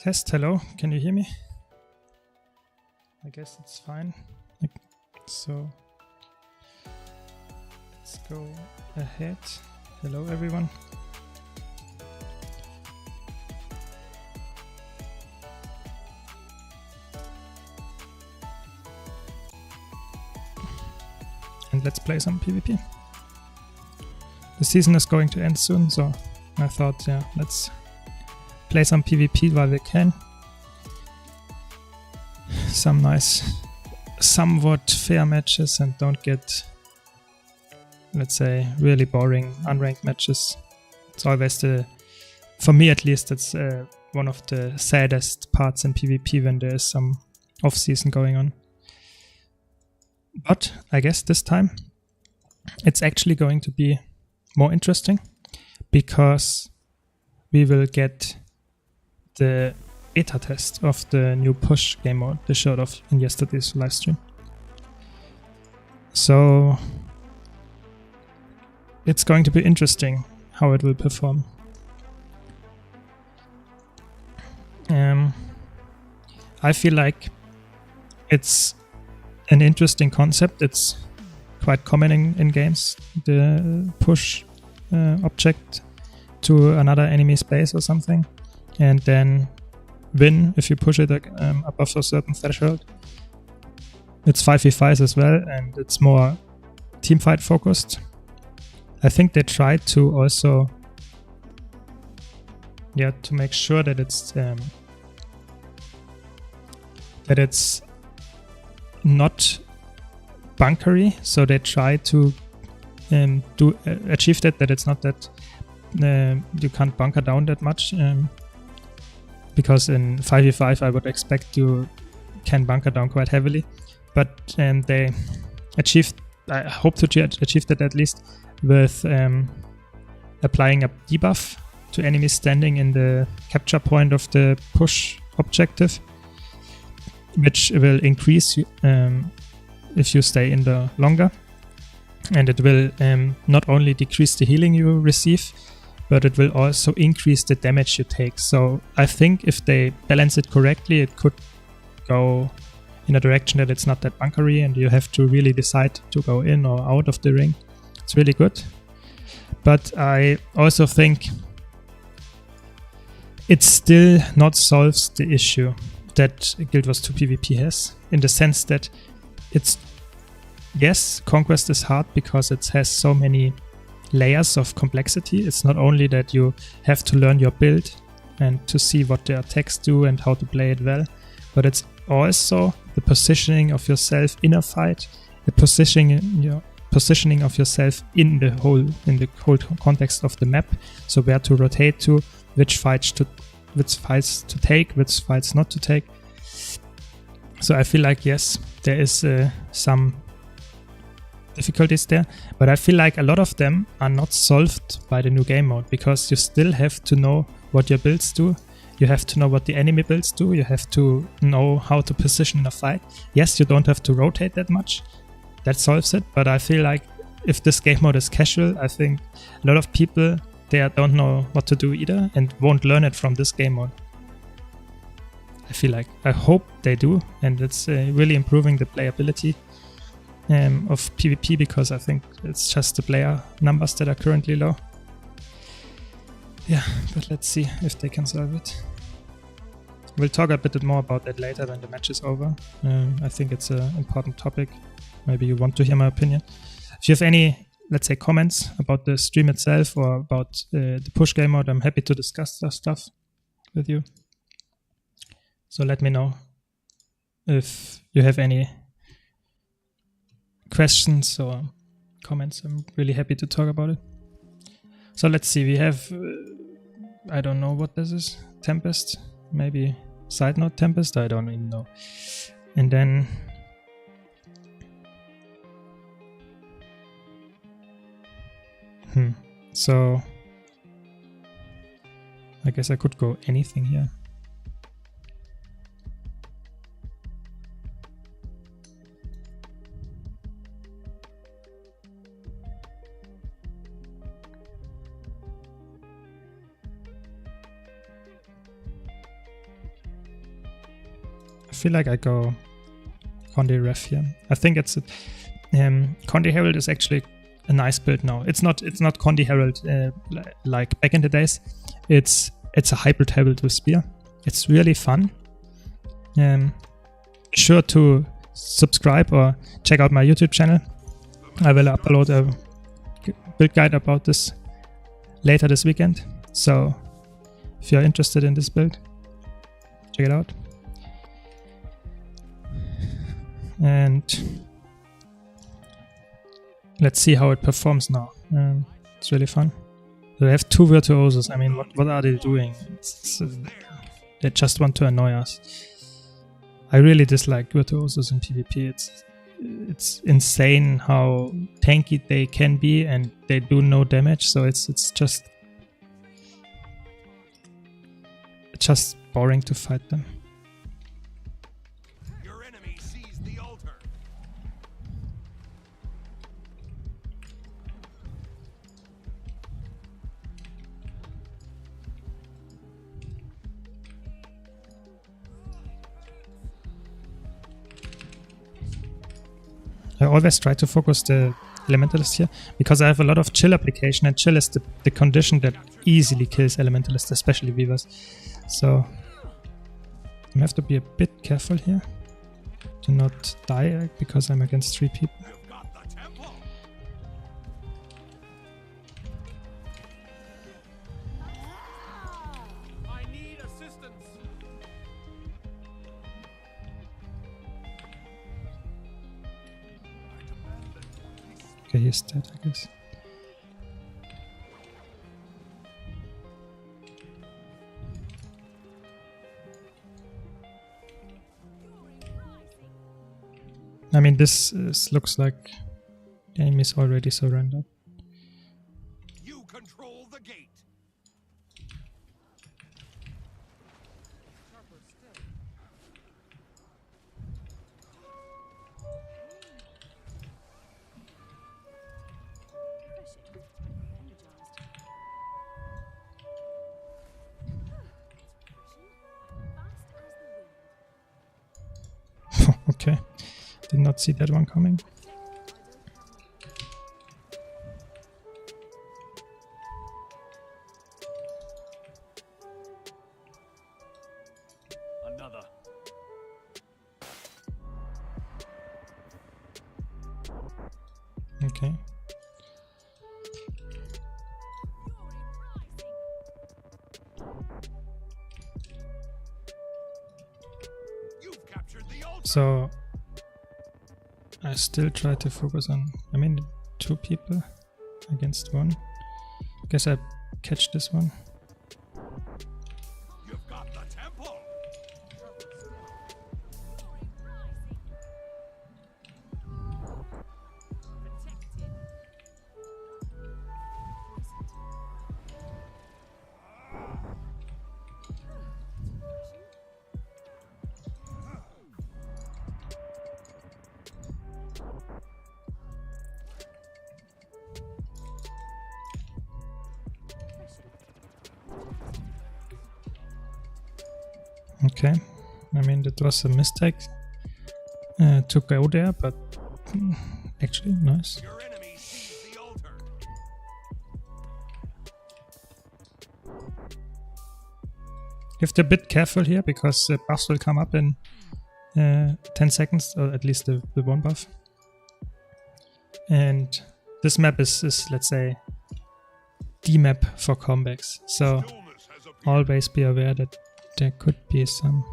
Test, hello, can you hear me? I guess it's fine. So let's go ahead. Hello everyone. And let's play some PvP. The season is going to end soon, so I thought, yeah, let's play some PvP while we can. Some nice, somewhat fair matches and don't get, let's say, really boring unranked matches. It's always for me at least, it's one of the saddest parts in PvP when there is some off-season going on. But I guess this time it's actually going to be more interesting because we will get the beta test of the new push game mode they showed off in yesterday's live stream. So it's going to be interesting how it will perform. I feel like it's an interesting concept. It's quite common in games, the push object to another enemy space or something, and then win if you push it above a certain threshold. It's 5v5s as well, and it's more teamfight focused. I think they tried to also, to make sure that it's not bunkery. So they try to achieve that it's not that you can't bunker down that much. Because in 5v5 I would expect you can bunker down quite heavily, but they achieved, I hope to achieve that at least, with applying a debuff to enemies standing in the capture point of the push objective, which will increase if you stay in there longer, and it will not only decrease the healing you receive, but it will also increase the damage you take. So I think if they balance it correctly, it could go in a direction that it's not that bunkery and you have to really decide to go in or out of the ring. It's really good. But I also think it still not solves the issue that Guild Wars 2 PvP has, in the sense that it's, yes, Conquest is hard because it has so many layers of complexity. It's not only that you have to learn your build and to see what the attacks do and how to play it well, but it's also the positioning of yourself in a fight, the positioning of yourself in the whole context of the map. So where to rotate to, which fights to take, which fights not to take. So I feel like, yes, there is some difficulties there, but I feel like a lot of them are not solved by the new game mode, because you still have to know what your builds do, you have to know what the enemy builds do, you have to know how to position in a fight. Yes, you don't have to rotate that much, that solves it, but I feel like if this game mode is casual, I think a lot of people there don't know what to do either and won't learn it from this game mode. I hope they do, and it's really improving the playability of PvP, because I think it's just the player numbers that are currently low. Yeah, but let's see if they can solve it. We'll talk a bit more about that later when the match is over. I think it's an important topic. Maybe you want to hear my opinion. If you have any, let's say, comments about the stream itself or about the push game mode, I'm happy to discuss that stuff with you. So let me know if you have any questions or comments. I'm really happy to talk about it. So let's see, we have, I don't know what this is, Tempest, maybe side note Tempest, I don't even know. And then so I guess I could go anything here. I feel like I go Conde Ref here. I think it's Conde Herald is actually a nice build now. It's not Conde Herald like back in the days. It's a hybrid Herald with Spear. It's really fun. Be sure to subscribe or check out my YouTube channel. I will upload a build guide about this later this weekend. So if you're interested in this build, check it out. And let's see how it performs now. It's really fun. So they have 2 virtuosos. I mean, what are they doing? They just want to annoy us. I really dislike virtuosos in PvP. It's insane how tanky they can be, and they do no damage. So it's just boring to fight them. Your enemy sees the altar. I always try to focus the Elementalist here, because I have a lot of chill application, and chill is the condition that easily kills Elementalists, especially Weavers. So I have to be a bit careful here to not die because I'm against 3 people. You've got the temple. I need assistance. Okay, he's dead, I guess. I mean, this looks like game is already surrendered. You control the gate. Okay, did not see that one coming. Another. Okay. You've captured the altar. So I still try to focus on, I mean, 2 people against 1. Guess I catch this one. You've got the temple. Okay, I mean, that was a mistake to go there, but actually nice. Your enemy sees the altar. You have to be a bit careful here, because buffs will come up in 10 seconds, or at least the 1 buff. And this map is, let's say, the map for comebacks. So Stillness has appeared. always be aware that there could be some.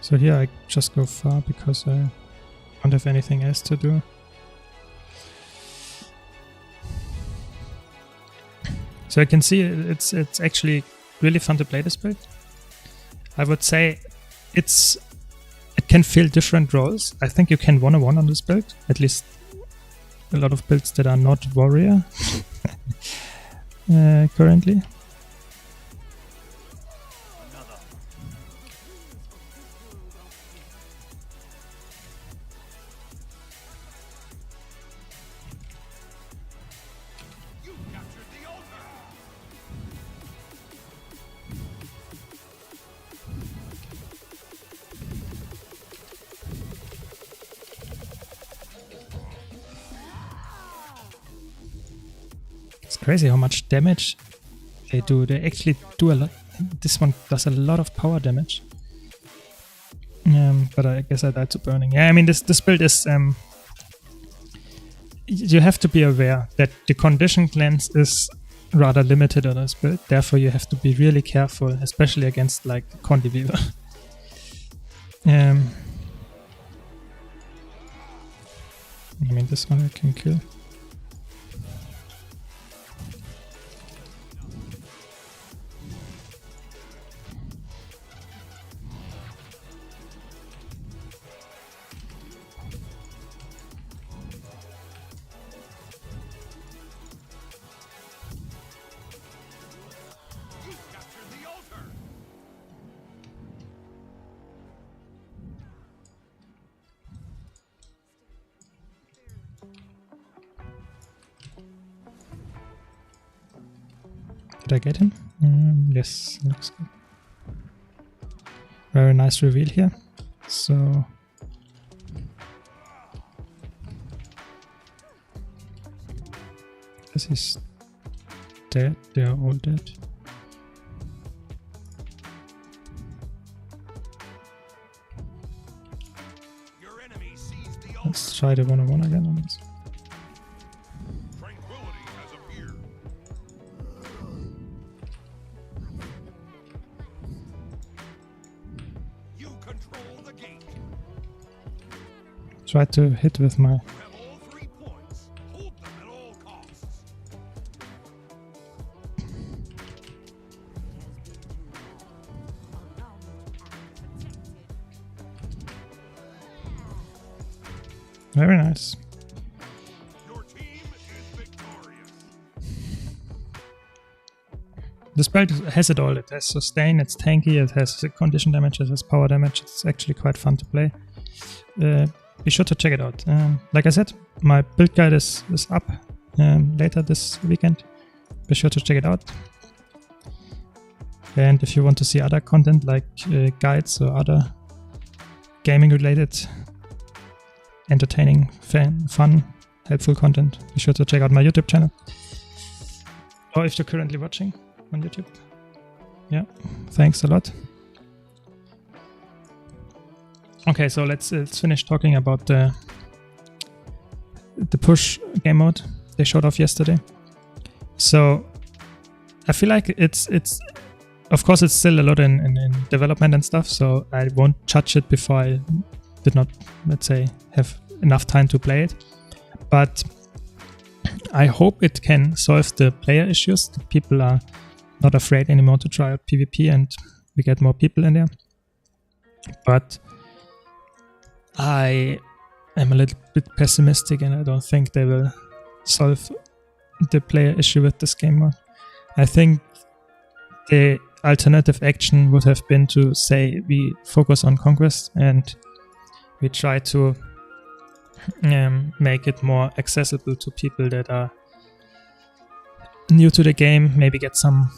So here I just go far because I don't have anything else to do. So I can see it's actually really fun to play this build. I would say it can fill different roles. I think you can 1-on-1 on this build, at least a lot of builds that are not warrior currently. It's crazy how much damage they do. They actually do a lot. This one does a lot of power damage. But I guess I died to burning. Yeah, I mean this build is you have to be aware that the condition cleanse is rather limited on this build. Therefore, you have to be really careful, especially against like Condi Weaver. I mean this one I can kill. Did I get him? Yes, looks good. Very nice reveal here. So this is dead. They are all dead. Let's try the 1-on-1 again on this. Try to hit with my very nice. Your team is victorious. This build has it all. It has sustain, it's tanky, it has condition damage, it has power damage. It's actually quite fun to play. Be sure to check it out. Like I said, my build guide is up later this weekend. Be sure to check it out. And if you want to see other content like guides or other gaming related, entertaining, fun, helpful content, be sure to check out my YouTube channel. Or if you're currently watching on YouTube. Yeah, thanks a lot. Okay, so let's finish talking about the push game mode they showed off yesterday. So I feel like it's of course it's still a lot in development and stuff, so I won't judge it before I did not, let's say, have enough time to play it. But I hope it can solve the player issues, that people are not afraid anymore to try out PvP and we get more people in there. But I am a little bit pessimistic and I don't think they will solve the player issue with this game mode. I think the alternative action would have been to say we focus on Conquest and we try to make it more accessible to people that are new to the game, maybe get some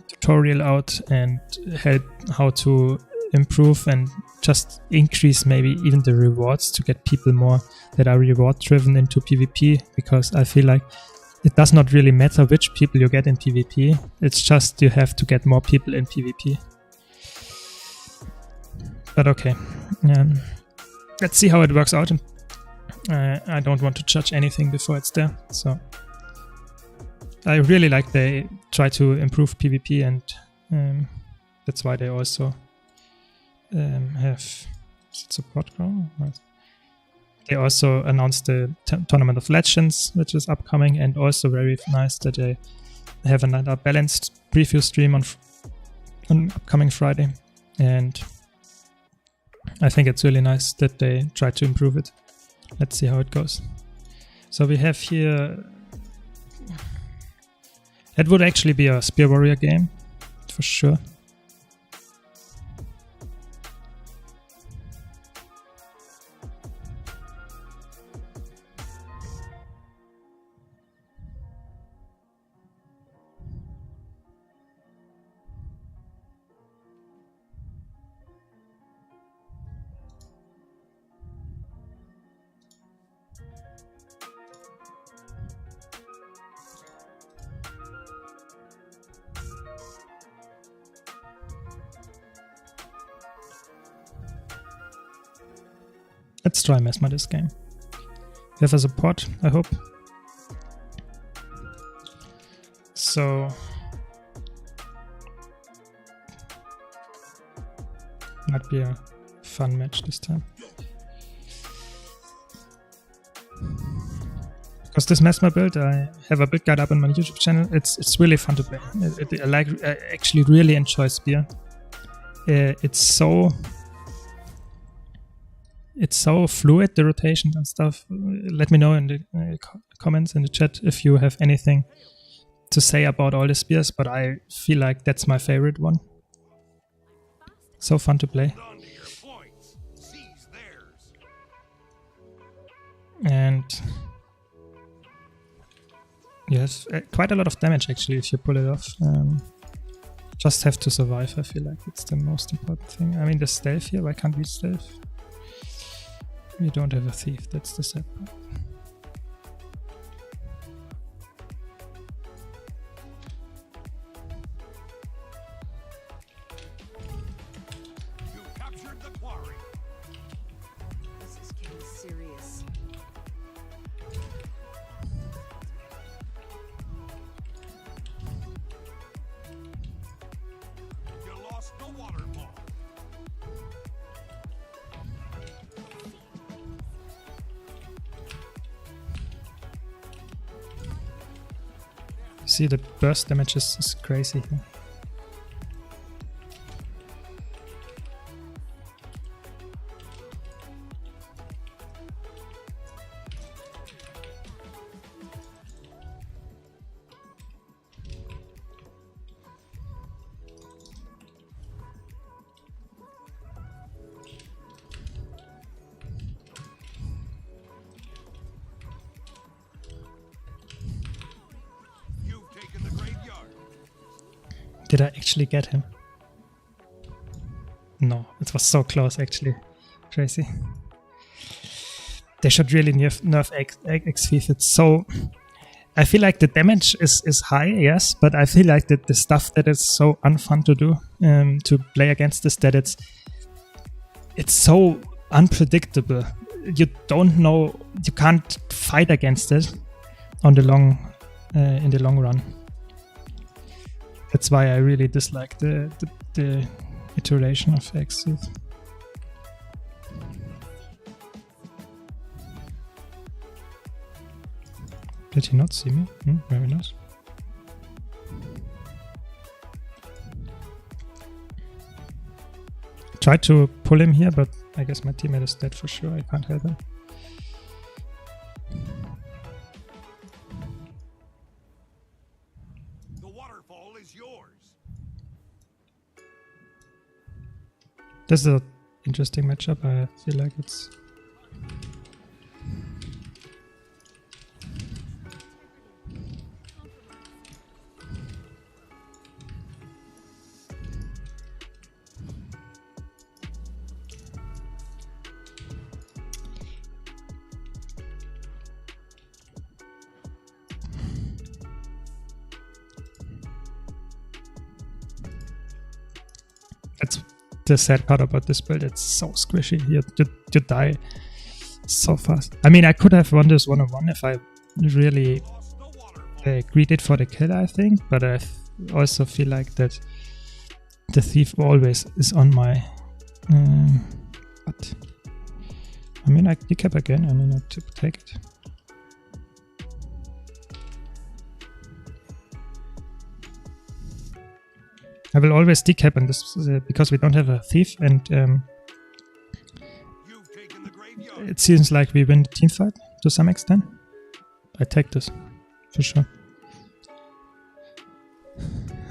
tutorial out and help how to improve and just increase maybe even the rewards to get people more that are reward driven into PvP, because I feel like it does not really matter which people you get in PvP, it's just you have to get more people in PvP. But okay, let's see how it works out. I don't want to judge anything before it's there, so I really like they try to improve PvP, and that's why they also have support ground. They also announced the Tournament of Legends, which is upcoming, and also very nice that they have another balanced preview stream on upcoming Friday, and I think it's really nice that they try to improve it. Let's see how it goes. So we have here, that would actually be a Spear Warrior game for sure. Let's try Mesmer this game. We have a support, I hope. So might be a fun match this time. Because this Mesmer build, I have a build guide up on my YouTube channel. It's really fun to play. I actually really enjoy Spear. It's so fluid, the rotations and stuff. Let me know in the comments in the chat if you have anything to say about all the spears, but I feel like that's my favorite one. So fun to play. And you have quite a lot of damage actually if you pull it off. Just have to survive, I feel like it's the most important thing. I mean, the stealth here, why can't we stealth? We don't have a thief, that's the sad part. You captured the quarry. This is getting serious. You lost the waterfall. See, the burst damage is crazy here. Did I actually get him? No, it was so close actually. Crazy. They should really nerf X-Thief. It's so... I feel like the damage is high, yes, but I feel like that the stuff that is so unfun to do, to play against this, that it's so unpredictable. You don't know, you can't fight against it on the in the long run. That's why I really dislike the iteration of X-Thief. Did he not see me? Very nice. Tried to pull him here, but I guess my teammate is dead for sure. I can't help him. The waterfall is yours. This is an interesting matchup. I feel like it's... That's the sad part about this build. It's so squishy. You die so fast. I mean, I could have won this one-on-one if I really greeded for the kill, I think. But I also feel like that the thief always is on my... but I mean, I decap again. I mean, I take it. I will always decap on this because we don't have a thief, and You've taken the graveyard. it seems like we win the team fight to some extent. I take this for sure.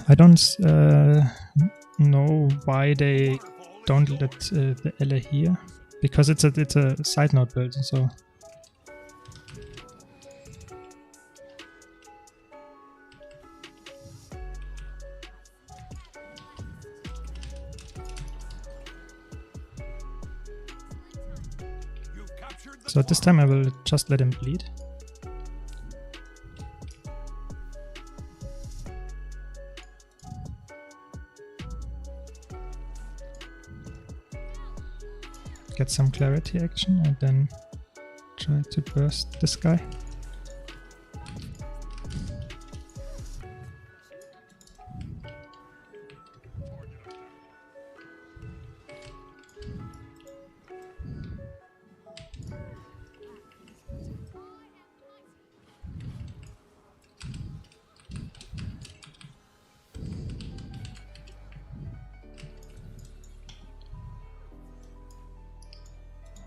I don't know why they don't let the ally here, because it's a side note build, so. You've captured the So this time I will just let him bleed. Get some clarity action and then try to burst this guy.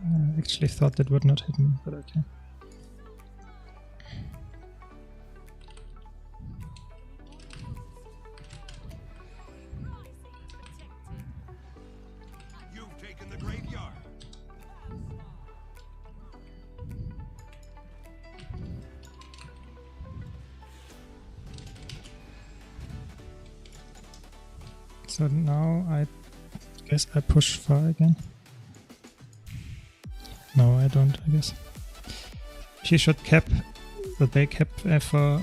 I actually thought that would not hit me, but okay. You've taken the graveyard. So now I guess I push far again. No, I don't, I guess. She should cap, but they cap for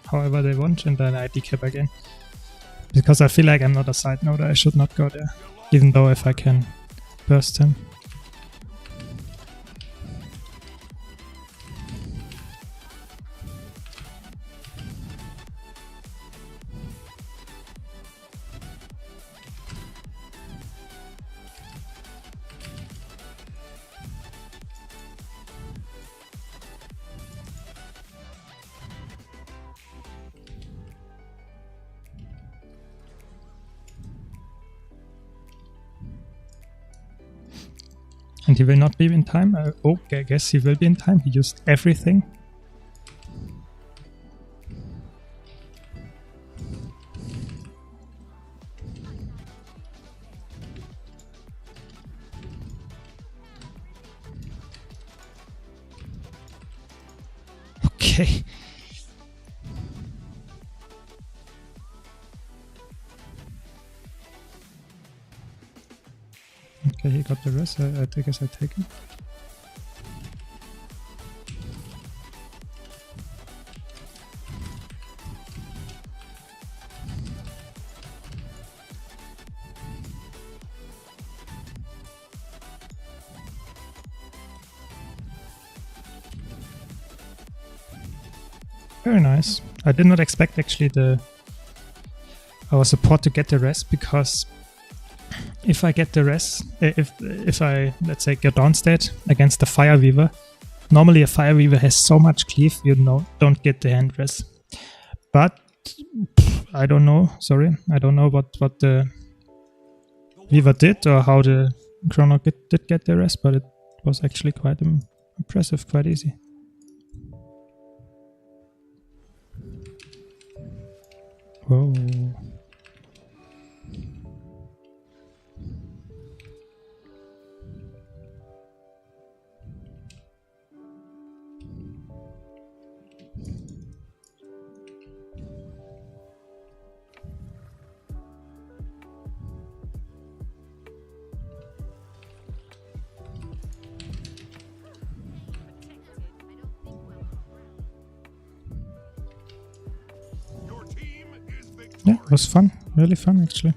however they want, and then I decap again. Because I feel like I'm not a side noder, I should not go there. Even though if I can burst him. And he will not be in time? Okay, I guess he will be in time. He used everything. Okay. Okay, he got the rest. I guess I take it. Very nice. I did not expect actually our support to get the rest, because if I get the rest, if I, let's say, get downstate against the Fire Weaver, normally a Fire Weaver has so much cleave, you know, don't get the hand rest. But I don't know, sorry, I don't know what the Weaver did or how the Chrono did get the rest, but it was actually quite impressive, quite easy. Whoa. Your team is victorious. Yeah, it was fun, really fun actually.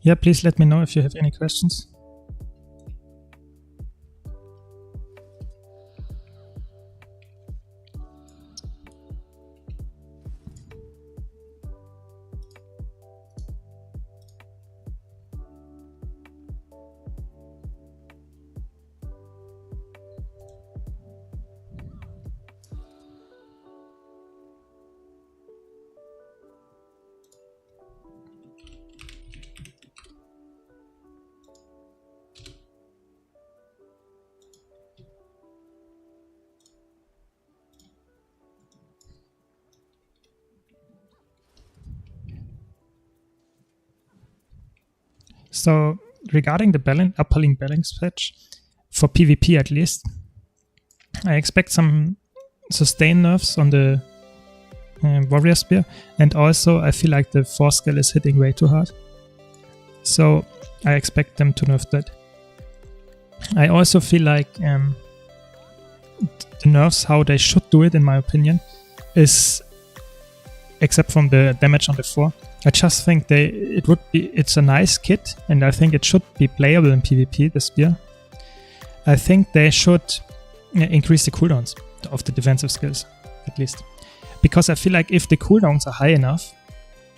Yeah, please let me know if you have any questions. So regarding the upcoming balance patch, for PvP at least, I expect some sustain nerfs on the warrior spear, and also I feel like the force skill is hitting way too hard. So I expect them to nerf that. I also feel like the nerfs, how they should do it in my opinion, is, except from the damage on the 4, I just think it's a nice kit, and I think it should be playable in PvP, the spear. I think they should increase the cooldowns of the defensive skills, at least. Because I feel like if the cooldowns are high enough,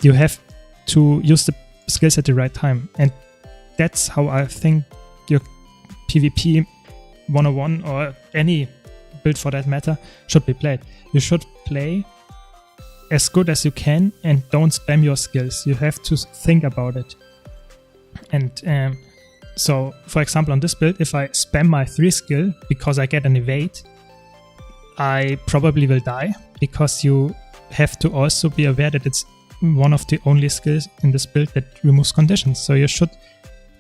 you have to use the skills at the right time. And that's how I think your PvP 101 or any build for that matter should be played. You should play as good as you can and don't spam your skills. You have to think about it. And so, for example, on this build, if I spam my 3 skill because I get an evade, I probably will die, because you have to also be aware that it's one of the only skills in this build that removes conditions. So you should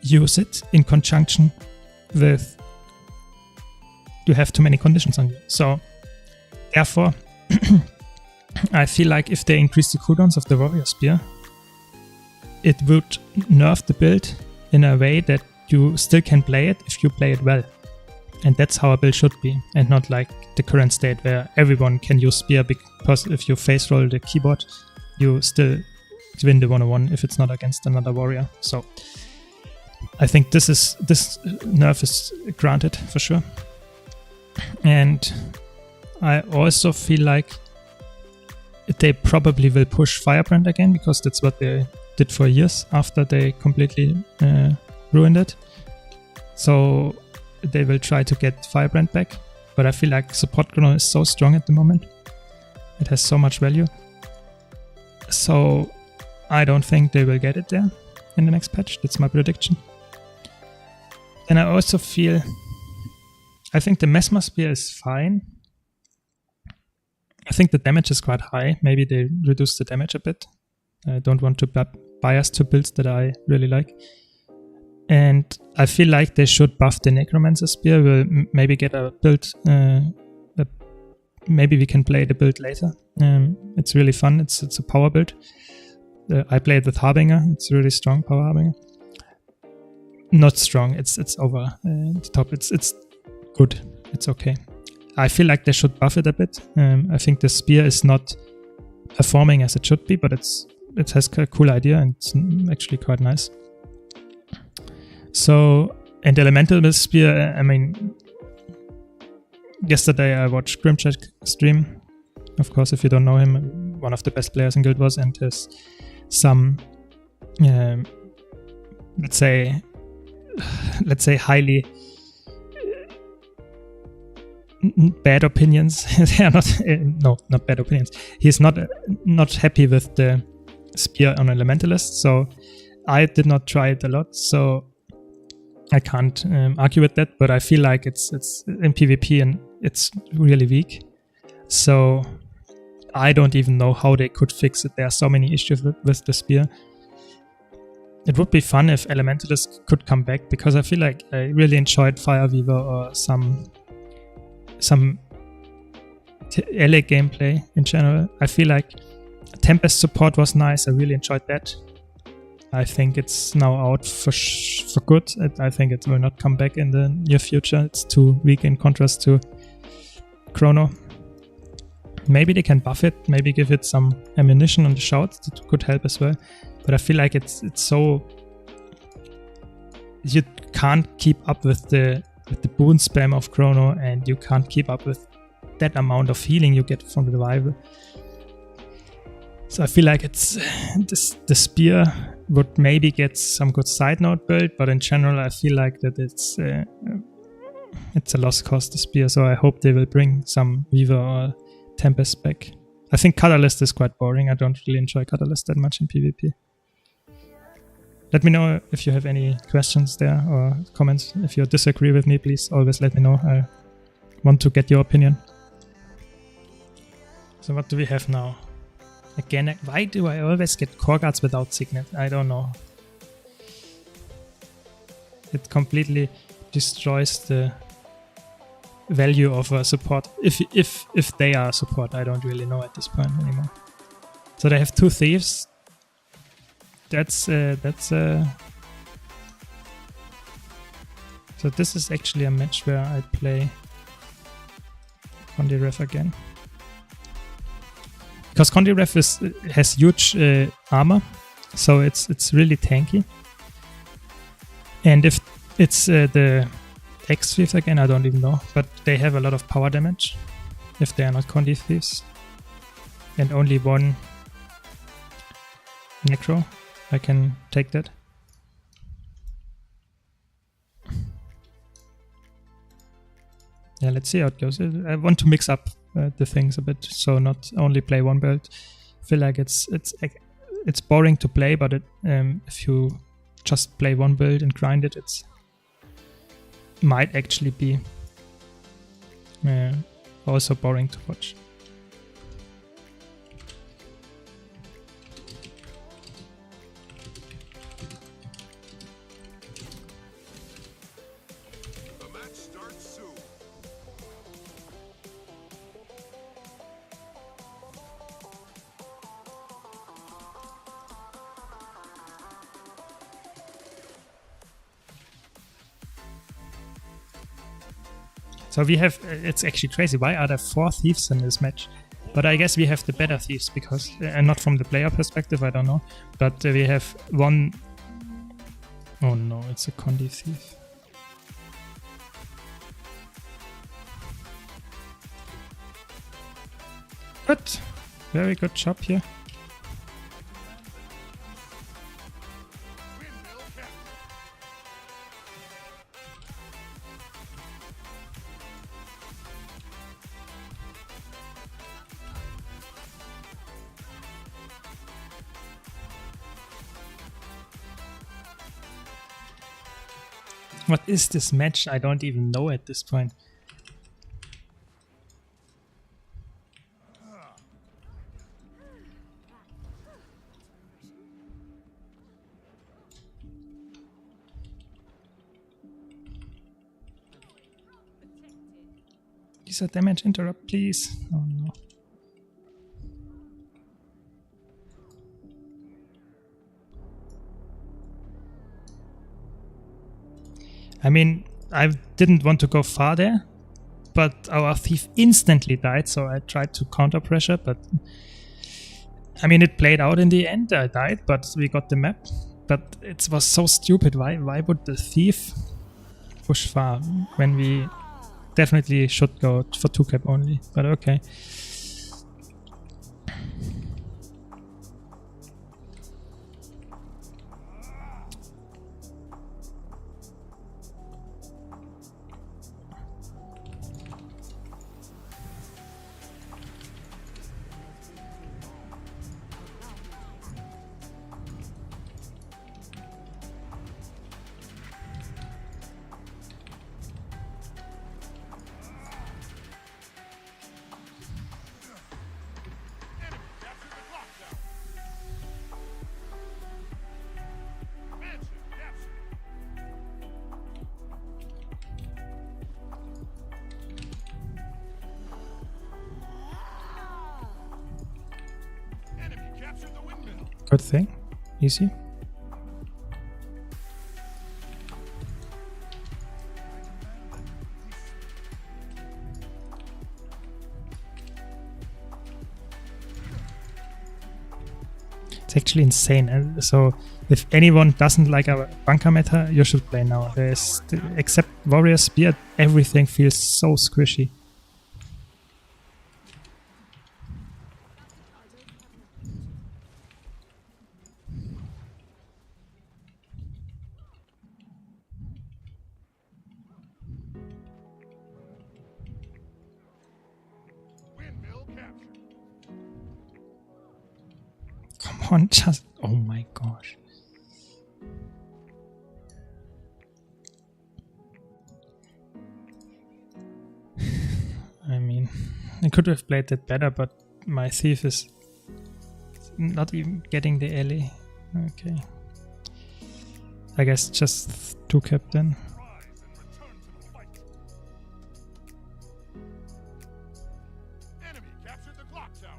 use it in conjunction with you have too many conditions on you. So therefore, I feel like if they increase the cooldowns of the warrior spear, it would nerf the build in a way that you still can play it if you play it well. And that's how a build should be, and not like the current state where everyone can use spear, because if you face roll the keyboard, you still win the 101 if it's not against another warrior. So I think this nerf is granted for sure. And I also feel like they probably will push Firebrand again, because that's what they did for years after they completely ruined it. So they will try to get Firebrand back, but I feel like support Chrono is so strong at the moment. It has so much value. So I don't think they will get it there in the next patch. That's my prediction. And I also feel, I think the Mesmer spear is fine. I think the damage is quite high. Maybe they reduce the damage a bit. I don't want to bias to builds that I really like. And I feel like they should buff the Necromancer spear. We'll maybe get a build. Maybe we can play the build later. It's really fun. It's a power build. I play it with Harbinger. It's really strong power Harbinger. Not strong. It's over the top. It's good. It's okay. I feel like they should buff it a bit. I think the spear is not performing as it should be, but it has a cool idea and it's actually quite nice. So, and Elemental Spear, I mean, yesterday I watched Grimcheck stream. Of course, if you don't know him, one of the best players in Guild Wars, and has some, let's say highly bad opinions. They are not bad opinions. He's not happy with the spear on Elementalist, so I did not try it a lot, so I can't argue with that, but I feel like it's in PvP and it's really weak. So I don't even know how they could fix it. There are so many issues with the spear. It would be fun if Elementalist could come back, because I feel like I really enjoyed Fireweaver or some LA gameplay in general. I feel like Tempest support was nice. I really enjoyed that. I think it's now out for good. I think it will not come back in the near future. It's too weak in contrast to Chrono. Maybe they can buff it, maybe give it some ammunition on the shouts. That could help as well. But I feel like it's so... You can't keep up with the boon spam of Chrono, and you can't keep up with that amount of healing you get from the revival. So I feel like the spear would maybe get some good side note build, but in general I feel like that it's a lost cause, the spear. So I hope they will bring some Weaver or Tempest back. I think Catalyst is quite boring. I don't really enjoy Catalyst that much in PvP. Let me know if you have any questions there or comments. If you disagree with me, please always let me know. I want to get your opinion. So what do we have now? Again, why do I always get core guards without Signet? I don't know. it completely destroys the value of a support. If they are a support, I don't really know at this point anymore. So they have 2 thieves. That's so this is actually a match where I play Condi Ref again. Because Condi Ref has huge armor, so it's really tanky. And if it's the X Thieves again, I don't even know, but they have a lot of power damage if they are not Condi Thieves. And only 1 Necro, I can take that. Yeah, let's see how it goes. I want to mix up the things a bit, so not only play one build. I feel like it's boring to play, but if you just play one build and grind it, it's might actually be also boring to watch. The match starts soon. So we have, it's actually crazy. Why are there 4 thieves in this match? But I guess we have the better thieves because, and not from the player perspective, I don't know. But we have 1. Oh no, it's a Condi thief. Good. Very good job here. Windmill capture. What is this match? I don't even know at this point. These are damage interrupt, please. Oh no. I mean, I didn't want to go far there, but our thief instantly died, so I tried to counter pressure, but I mean, it played out in the end. I died, but we got the map. But it was so stupid. Why would the thief push far when we definitely should go for 2-cap only? But okay. Good thing. Easy. It's actually insane. So if anyone doesn't like our bunker meta, you should play now. Except Warrior Spear, everything feels so squishy. Come on, just... Oh my gosh. I mean, I could have played that better, but my thief is not even getting the alley. Okay. I guess just 2 cap then. Rise and return to the fight. Enemy captured the clock tower.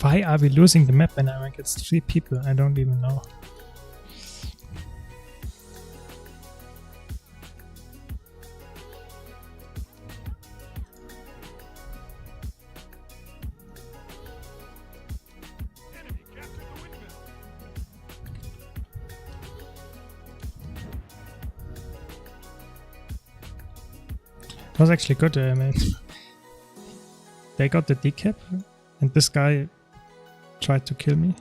Why are we losing the map when I rank it's 3 people? I don't even know. Enemy captured the windmill. It was actually good, mate. They got the decap, and this guy tried to kill me.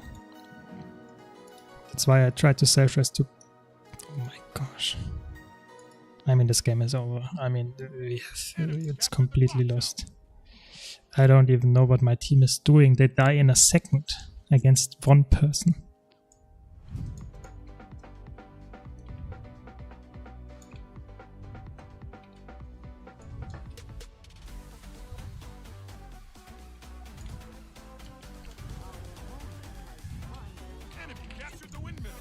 That's why I tried to self-rest too. Oh my gosh. I mean, this game is over. I mean, it's completely lost. I don't even know what my team is doing. They die in a second against 1 person. Enemy captured the windmill.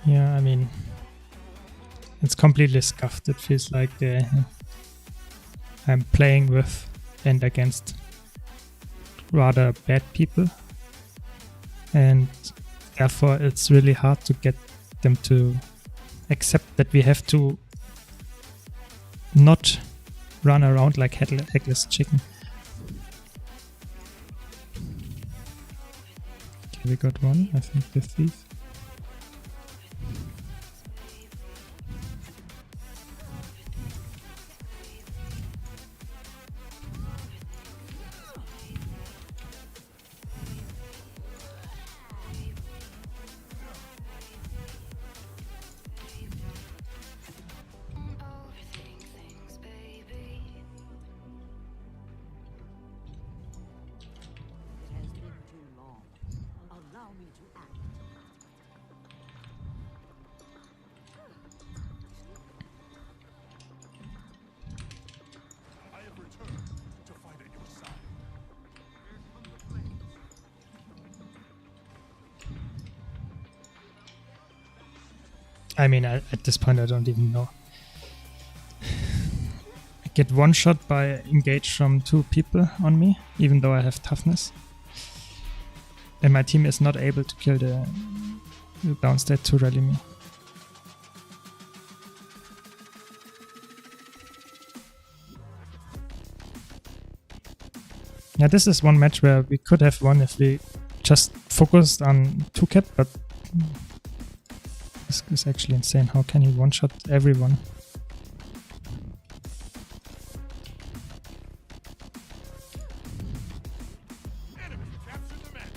Yeah, I mean, it's completely scuffed. It feels like I'm playing with and against rather bad people, and therefore it's really hard to get them to accept that we have to not run around like headless chicken. Okay, we got one, I think the thief. I have returned to fight at your side. I mean, at this point I don't even know. I get one shot by engage from 2 people on me, even though I have toughness. And my team is not able to kill the downstate to rally me. Yeah, this is one match where we could have won if we just focused on 2 cap, but this is actually insane. How can he one-shot everyone? Enemy captured the match.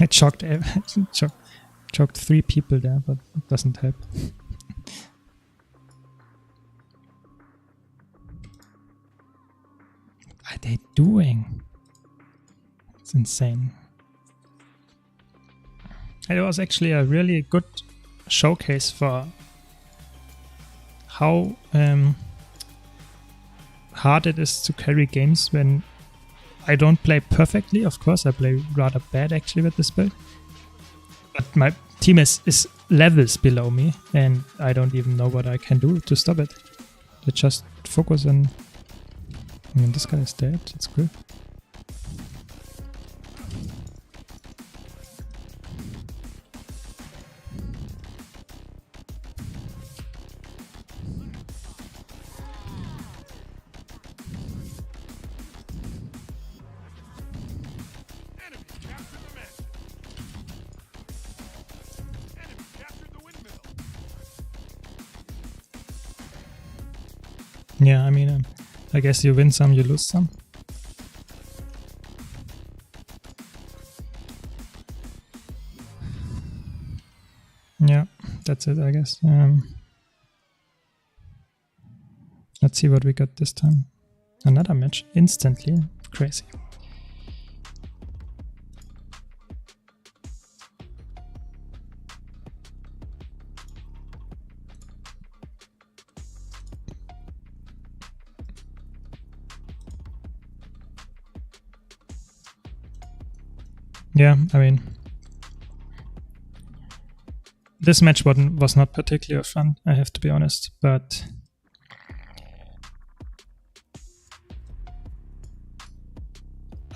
I choked, choked 3 people there, but it doesn't help. What are they doing? It's insane. It was actually a really good showcase for how hard it is to carry games when I don't play perfectly. Of course, I play rather bad actually with this build. But my team is levels below me, and I don't even know what I can do to stop it. I just focus on... I mean, this guy is dead. It's good. Yeah, I mean, I guess you win some, you lose some. Yeah, that's it, I guess. Let's see what we got this time. Another match, instantly. Crazy. Yeah, I mean, this match was not particularly fun, I have to be honest, but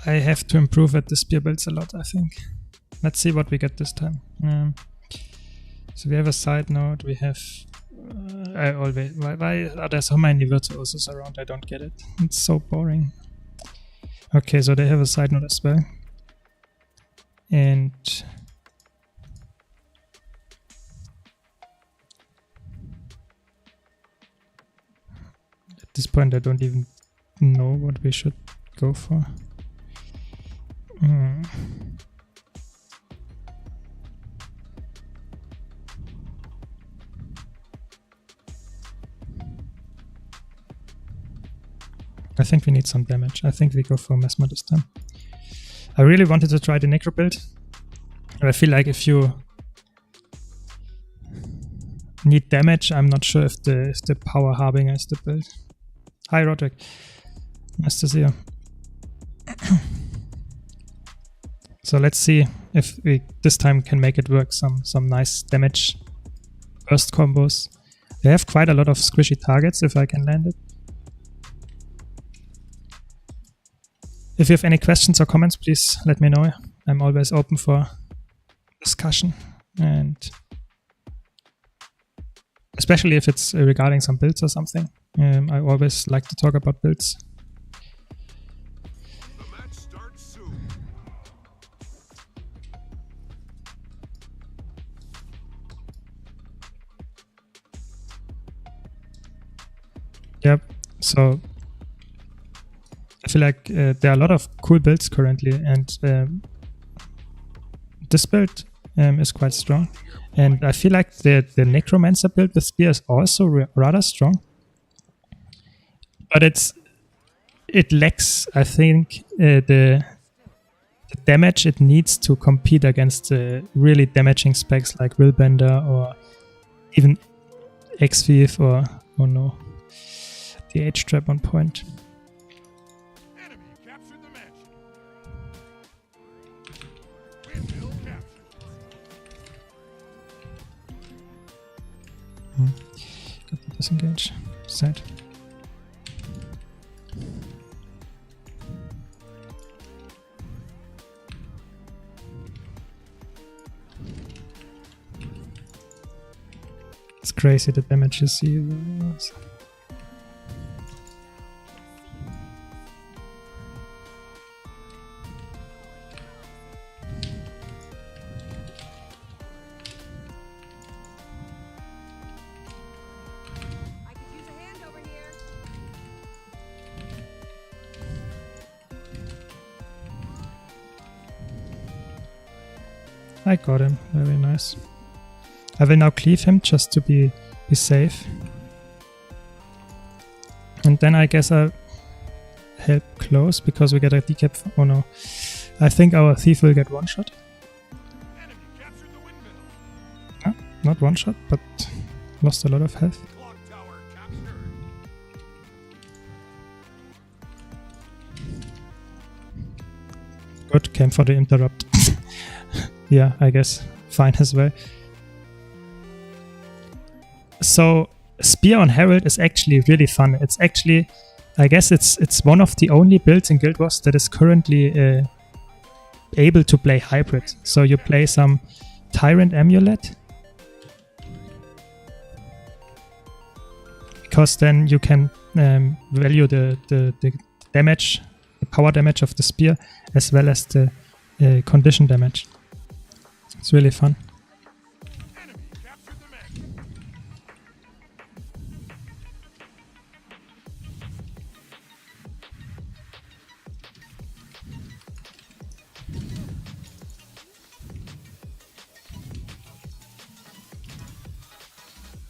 I have to improve at the spear builds a lot, I think. Let's see what we get this time. So we have a side node, we have... why are there so many virtuosos around? I don't get it. It's so boring. Okay, so they have a side node as well. And at this point I don't even know what we should go for. I think we need some damage. I think we go for Mesmer this time. I really wanted to try the Necro build. I feel like if you need damage, I'm not sure if the Power Harbinger is the build. Hi Roderick, nice to see you. So let's see if we this time can make it work. Some nice damage burst combos. They have quite a lot of squishy targets if I can land it. If you have any questions or comments, please let me know. I'm always open for discussion, and especially if it's regarding some builds or something. I always like to talk about builds. The match starts soon. Yep, so I feel like there are a lot of cool builds currently, and this build is quite strong. And I feel like the Necromancer build with Spear is also rather strong. But it lacks, I think, the damage it needs to compete against really damaging specs like Willbender or even X-Thief or, oh no, the H-Trap on point. Enemy captured the mansion. Windmill captured. Got the disengage. Sad. It's crazy the damage you see. I got him. Very nice. I will now cleave him just to be safe. And then I guess I'll help close because we get a decap. Oh no. I think our thief will get one shot. Enemy captured the windmill. Ah, not one shot, but lost a lot of health. Clock tower captured. Good, came for the interrupt. Yeah, I guess fine as well. So Spear on Herald is actually really fun. It's actually, I guess it's one of the only builds in Guild Wars that is currently able to play hybrid. So you play some Tyrant Amulet, because then you can value the damage, the power damage of the spear, as well as the condition damage. It's really fun. Enemy captured the man.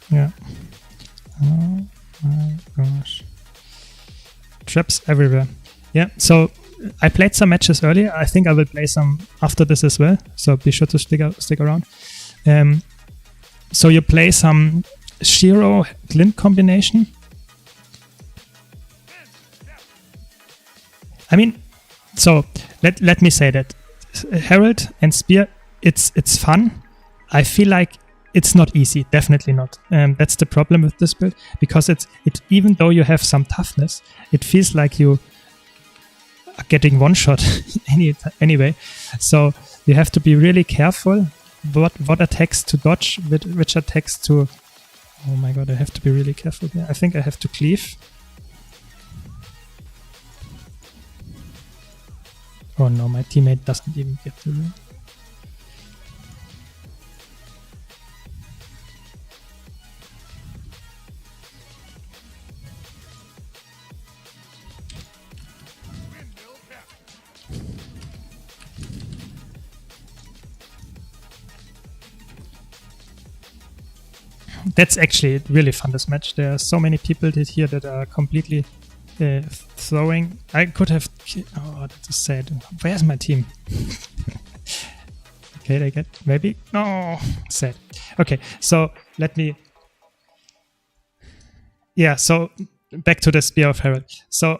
Yeah. Oh my gosh. Traps everywhere. Yeah, so I played some matches earlier. I think I will play some after this as well. So be sure to stick around. So you play some Shiro Glint combination. I mean, so let me say that Herald and Spear, it's fun. I feel like it's not easy, definitely not. That's the problem with this build, because it even though you have some toughness, it feels like you are getting one shot anyway. So you have to be really careful what attacks to dodge, which attacks to. Oh my god, I have to be really careful here. I think I have to cleave. Oh no, my teammate doesn't even get the ring. Windmill captured. That's actually really fun, this match. There are so many people here that are completely throwing. I could have... Oh, that's sad. Where's my team? Okay, they get... Maybe? No! Sad. Okay, so let me... Yeah, so back to the Spear of Herald. So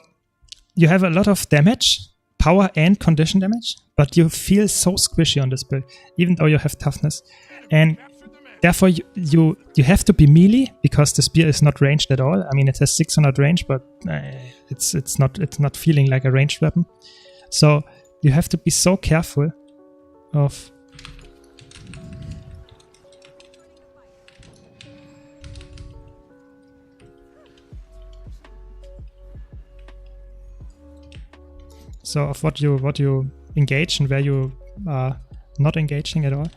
you have a lot of damage, power and condition damage, but you feel so squishy on this build, even though you have toughness. And therefore, you have to be melee, because the spear is not ranged at all. I mean, it has 600 range, but it's not feeling like a ranged weapon. So you have to be so careful of. So of what you engage and where you are not engaging at all.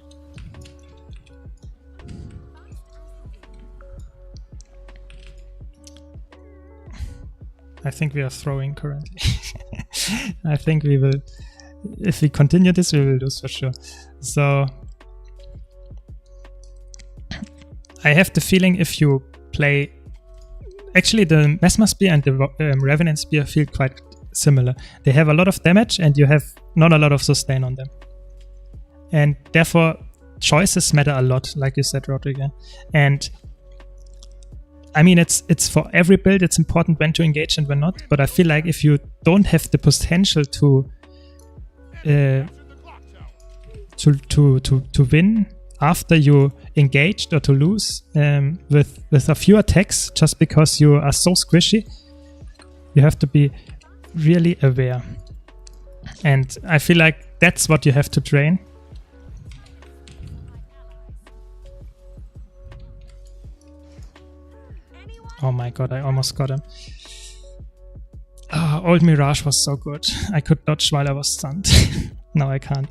I think we are throwing currently. I think we will, if we continue this, we will lose for sure. So I have the feeling if you play, actually the Mesmer Spear and the Revenant Spear feel quite similar. They have a lot of damage and you have not a lot of sustain on them. And therefore choices matter a lot, like you said, Rodrigo. And I mean, it's for every build, it's important when to engage and when not. But I feel like if you don't have the potential to win after you engaged, or to lose with a few attacks just because you are so squishy, you have to be really aware. And I feel like that's what you have to train. Oh my god, I almost got him. Oh, Old Mirage was so good. I could dodge while I was stunned. Now I can't.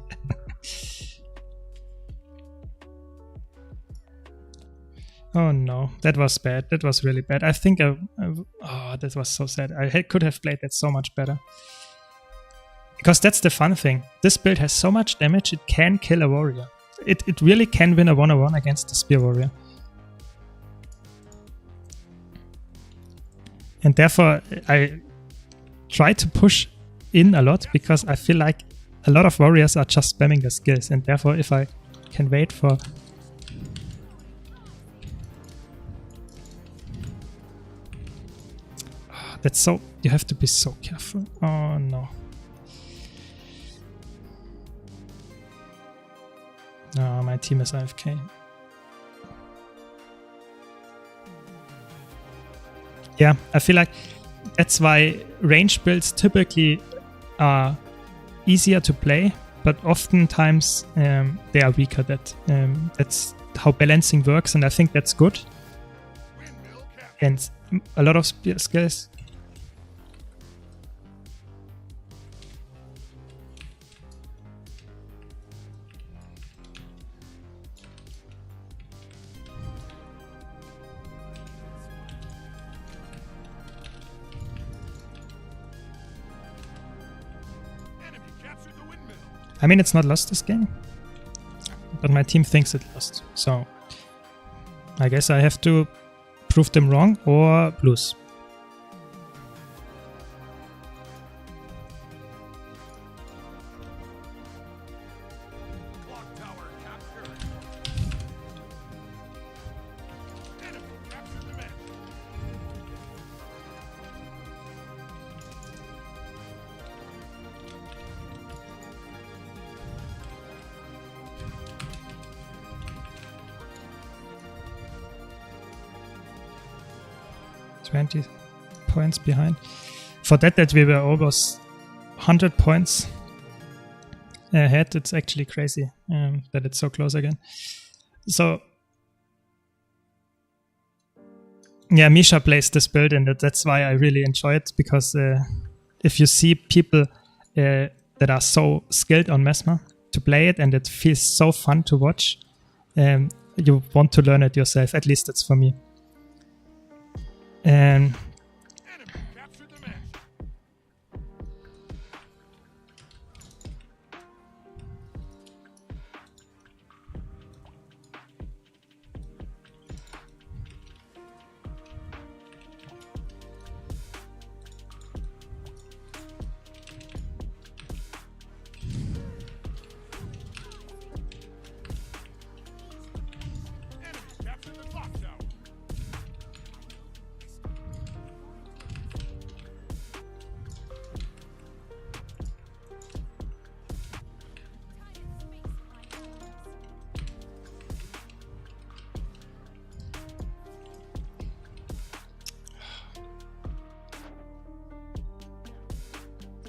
Oh no, that was bad. That was really bad. I think oh, that was so sad. I could have played that so much better. Because that's the fun thing. This build has so much damage, it can kill a warrior. it really can win a 1-on-1 against the Spear Warrior. And therefore, I try to push in a lot because I feel like a lot of warriors are just spamming their skills, and therefore if I can wait for... That's so... You have to be so careful. Oh no. No, my team is AFK. Yeah, I feel like that's why range builds typically are easier to play, but oftentimes they are weaker. That's how balancing works, and I think that's good. And a lot of skills. I mean, it's not lost this game, but my team thinks it lost. So I guess I have to prove them wrong or lose. Points behind. For that we were almost 100 points ahead, it's actually crazy that it's so close again. So yeah, Misha plays this build, and that's why I really enjoy it, because if you see people that are so skilled on Mesmer to play it, and it feels so fun to watch, you want to learn it yourself. At least that's for me. And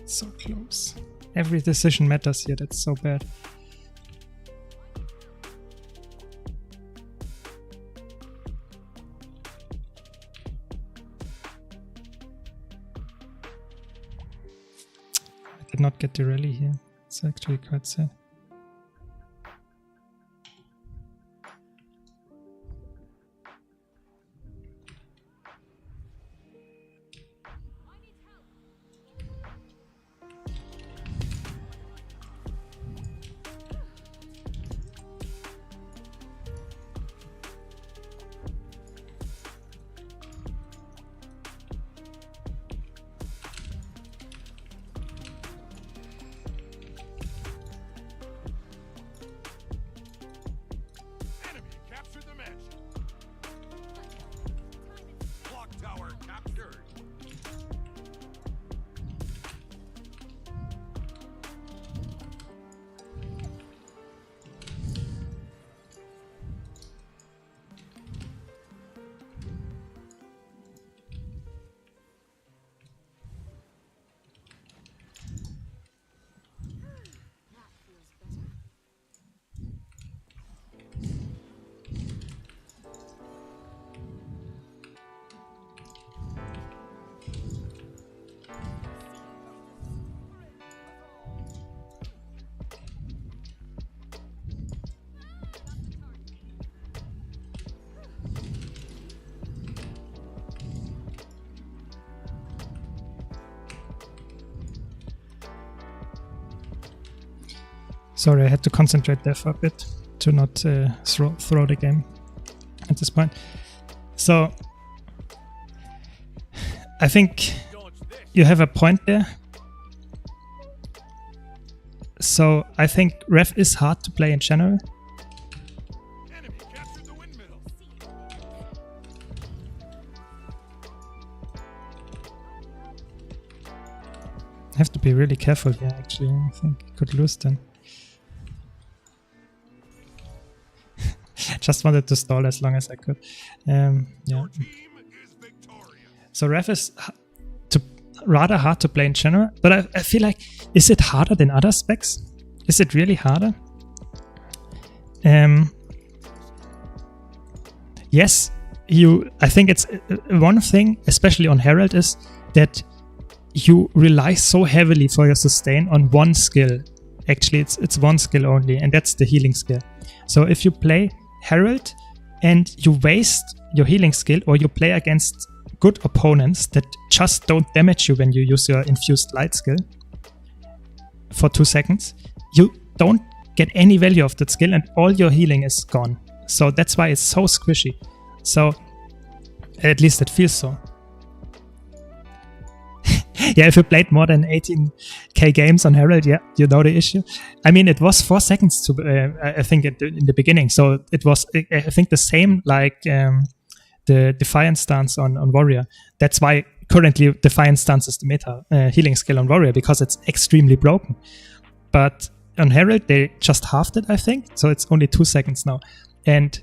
so close. Every decision matters here. That's so bad. I did not get the rally here. It's actually quite sad. Sorry, I had to concentrate there for a bit. to not throw the game at this point. So I think you have a point there. So I think Ref is hard to play in general. Enemy captured the windmill. I have to be really careful here, actually. I think I could lose then. Just wanted to stall as long as I could. Yeah. Your team is victorious. So Ref is rather hard to play in general, but I feel like, is it harder than other specs? Is it really harder? Yes, I think it's one thing, especially on Herald, is that you rely so heavily for your sustain on one skill. Actually, it's one skill only, and that's the healing skill. So if you play Herald and you waste your healing skill, or you play against good opponents that just don't damage you when you use your infused light skill for 2 seconds, you don't get any value of that skill and all your healing is gone. So that's why it's so squishy. So at least it feels so. Yeah, if you played more than 18k games on Herald, yeah, you know the issue. I mean, it was 4 seconds to, I think, in the beginning. So it was, I think, the same like the Defiant stance on Warrior. That's why currently Defiant stance is the meta healing skill on Warrior, because it's extremely broken. But on Herald, they just halved it, I think. So it's only 2 seconds now. And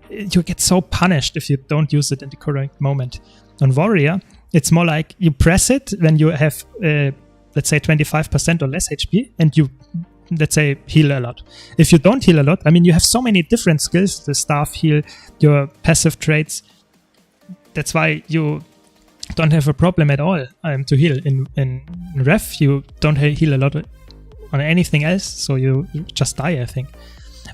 you get so punished if you don't use it in the correct moment. On Warrior, it's more like you press it when you have, let's say, 25% or less HP, and you, let's say, heal a lot. If you don't heal a lot, I mean, you have so many different skills, the staff heal, your passive traits. That's why you don't have a problem at all to heal. In Ref, you don't heal a lot on anything else, so you just die, I think.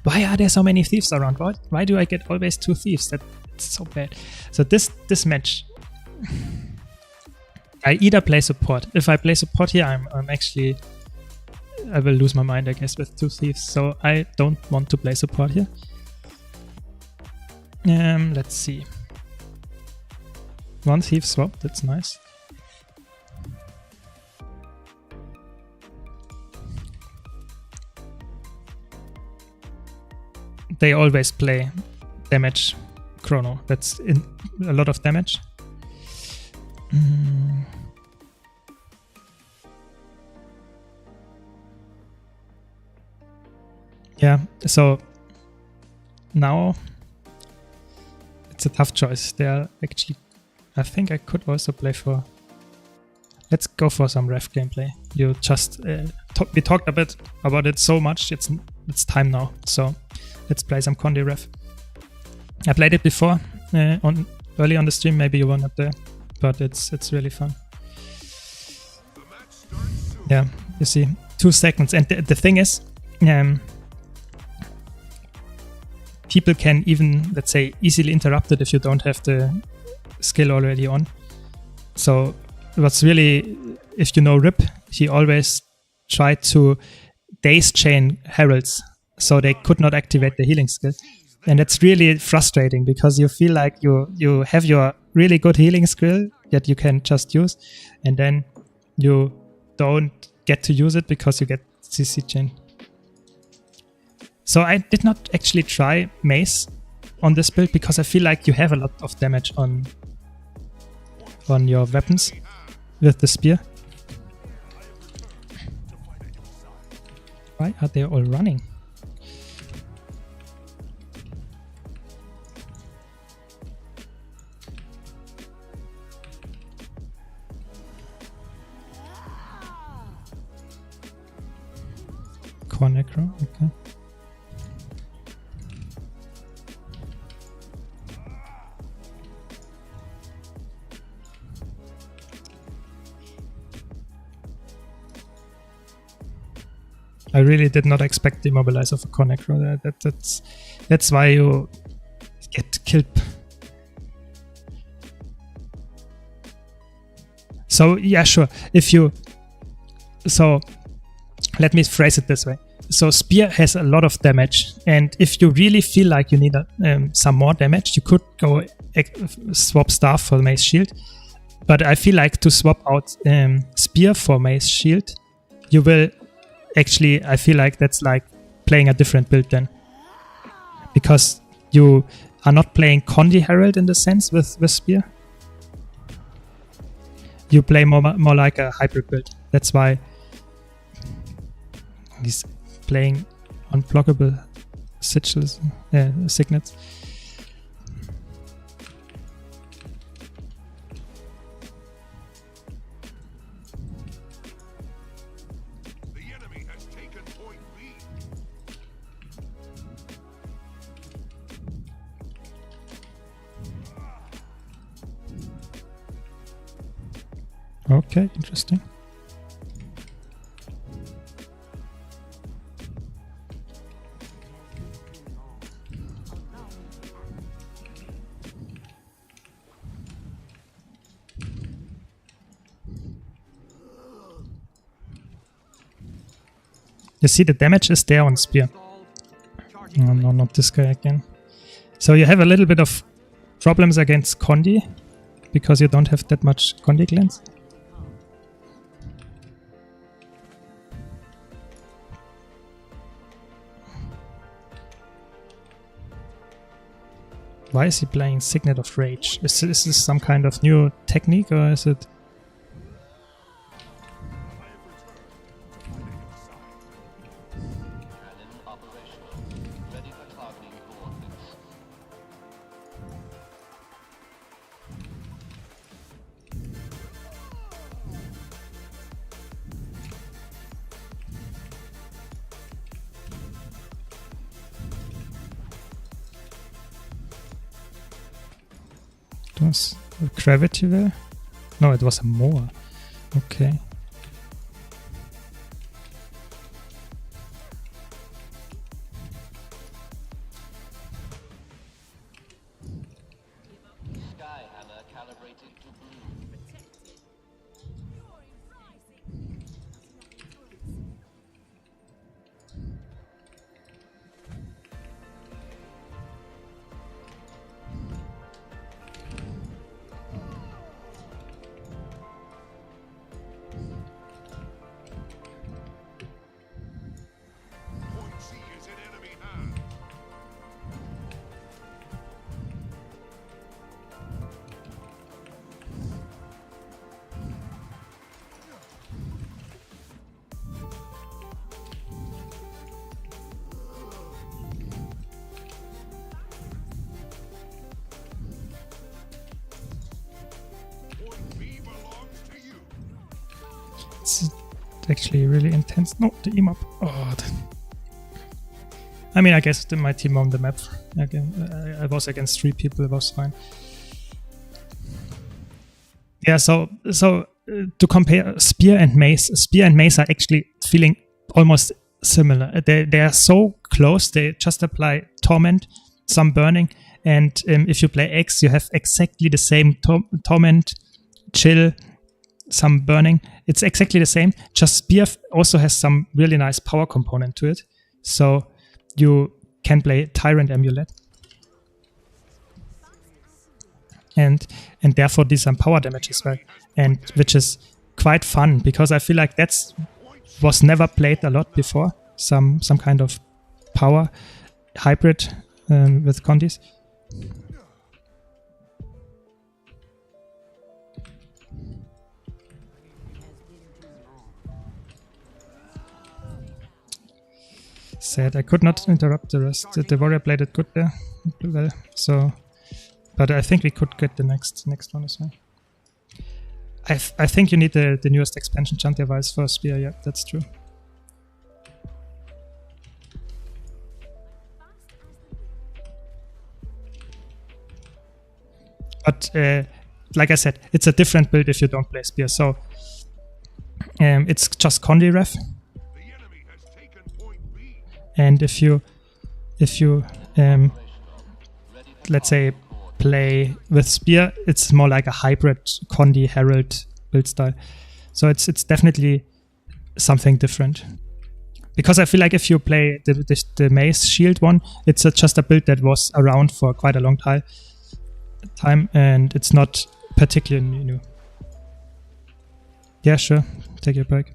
Why are there so many thieves around? Why do I get always 2 thieves? That's so bad. So this match, I either play support. If I play support here, I'm actually, I will lose my mind, I guess, with 2 thieves. So I don't want to play support here. Let's see. 1 thief swap, that's nice. They always play damage chrono. That's a lot of damage. Yeah, so now it's a tough choice. They are actually, I think I could also play for, let's go for some ref gameplay. You just, we talked a bit about it so much, it's time now. So let's play some Conde ref. I played it before, early on the stream, maybe you were not there, but it's really fun. Yeah, you see, 2 seconds. And the thing is, people can even, let's say, easily interrupt it if you don't have the skill already on. So what's really, if you know Rip, he always tried to daze chain heralds so they could not activate the healing skill. And it's really frustrating because you feel like you have your really good healing skill that you can just use, and then you don't get to use it because you get CC chain. So I did not actually try Mace on this build because I feel like you have a lot of damage on your weapons with the spear. Why are they all running? Core Necro, okay. I really did not expect the immobilizer for Core Necro. That's why you get killed. So yeah, sure. So let me phrase it this way. So spear has a lot of damage, and if you really feel like you need some more damage, you could go swap staff for mace shield. But I feel like to swap out spear for mace shield, you will actually, I feel like that's like playing a different build then, because you are not playing Condi Herald in the sense with spear. You play more like a hybrid build. That's why he's playing unblockable sigils, signets. The enemy has taken point B. Okay, interesting. You see the damage is there on spear. Oh, no, not this guy again. So you have a little bit of problems against Condi because you don't have that much Condi cleanse. Why is he playing Signet of Rage? Is this some kind of new technique, or is it... It was a gravity there? No, it was a Moa. Okay. Skyhammer calibrated to blue. Point C is in enemy hands. Point B belongs to you. It's actually really intense. No, the emote. Oh, I mean, I guess my team on the map. Again, I was against 3 people. It was fine. Yeah. So to compare spear and mace are actually feeling almost similar. They are so close. They just apply torment, some burning, and if you play X, you have exactly the same torment, chill, some burning. It's exactly the same. Just spear also has some really nice power component to it. So you can play Tyrant Amulet. And therefore do some power damage as well. And which is quite fun because I feel like that's was never played a lot before. Some kind of power hybrid with Condis. Sad, I could not interrupt the rest. The warrior played it good there, well. So, but I think we could get the next one as well. I think you need the newest expansion, Janthir Wilds, for spear. Yeah, that's true. But like I said, it's a different build if you don't play spear. So it's just Condi ref. And if you let's say play with spear, it's more like a hybrid Condi Herald build style. So it's definitely something different. because I feel like if you play the Maze Shield one, it's just a build that was around for quite a long time, and it's not particularly new. Yeah, sure. Take your break.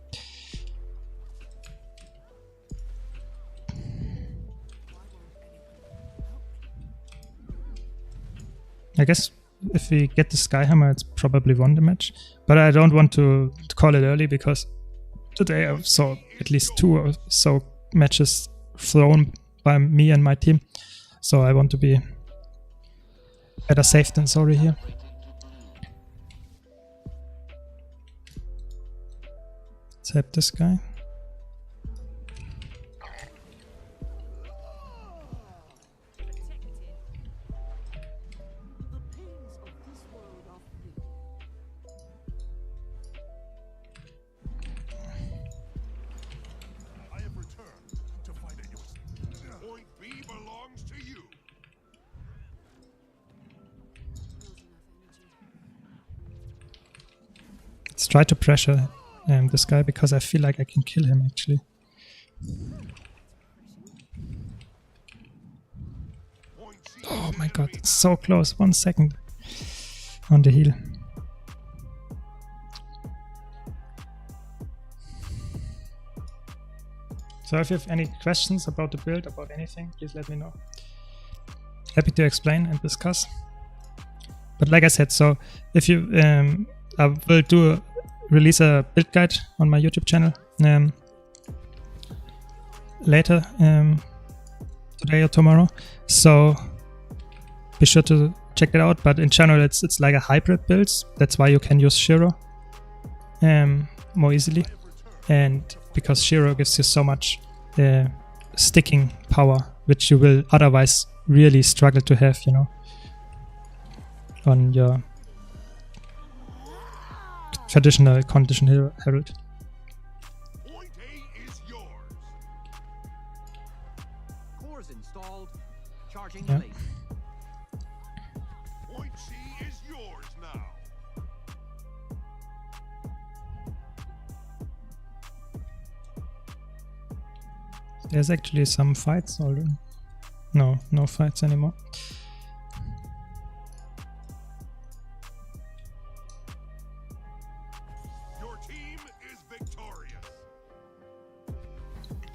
I guess if we get the Skyhammer, it's probably won the match. But I don't want to call it early because today I saw at least 2 or so matches thrown by me and my team. So I want to be better safe than sorry here. Let's help this guy. Let's try to pressure this guy because I feel like I can kill him actually. Oh my god, it's so close. 1 second on the heal. So if you have any questions about the build, about anything, please let me know. Happy to explain and discuss. But like I said, so if you I will release a build guide on my YouTube channel later today or tomorrow, so be sure to check it out. But in general, it's like a hybrid build. That's why you can use Shiro more easily, and because Shiro gives you so much sticking power, which you will otherwise really struggle to have, you know, on your traditional condition herald. Point A is yours. Cores installed. Charging Yeah. late. Point C is yours now. There's actually some fights already. No fights anymore. Your team is victorious.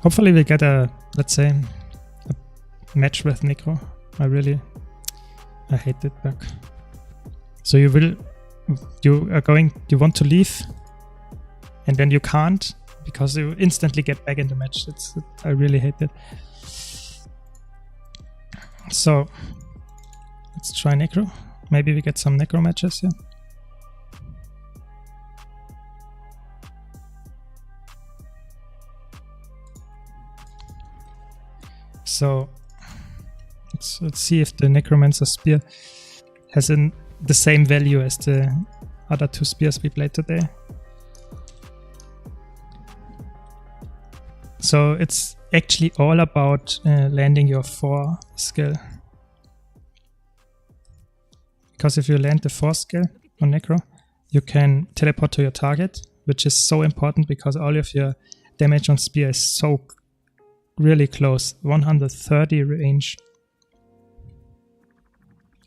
Hopefully we get let's say, a match with Necro. I hate that bug. So you want to leave, and then you can't, because you instantly get back in the match. I really hate that. So let's try Necro. Maybe we get some Necro matches here. So let's see if the Necromancer Spear has the same value as the other 2 spears we played today. So it's actually all about landing your 4 skill. Because if you land the 4 skill on Necro, you can teleport to your target, which is so important because all of your damage on spear is so really close. 130 range.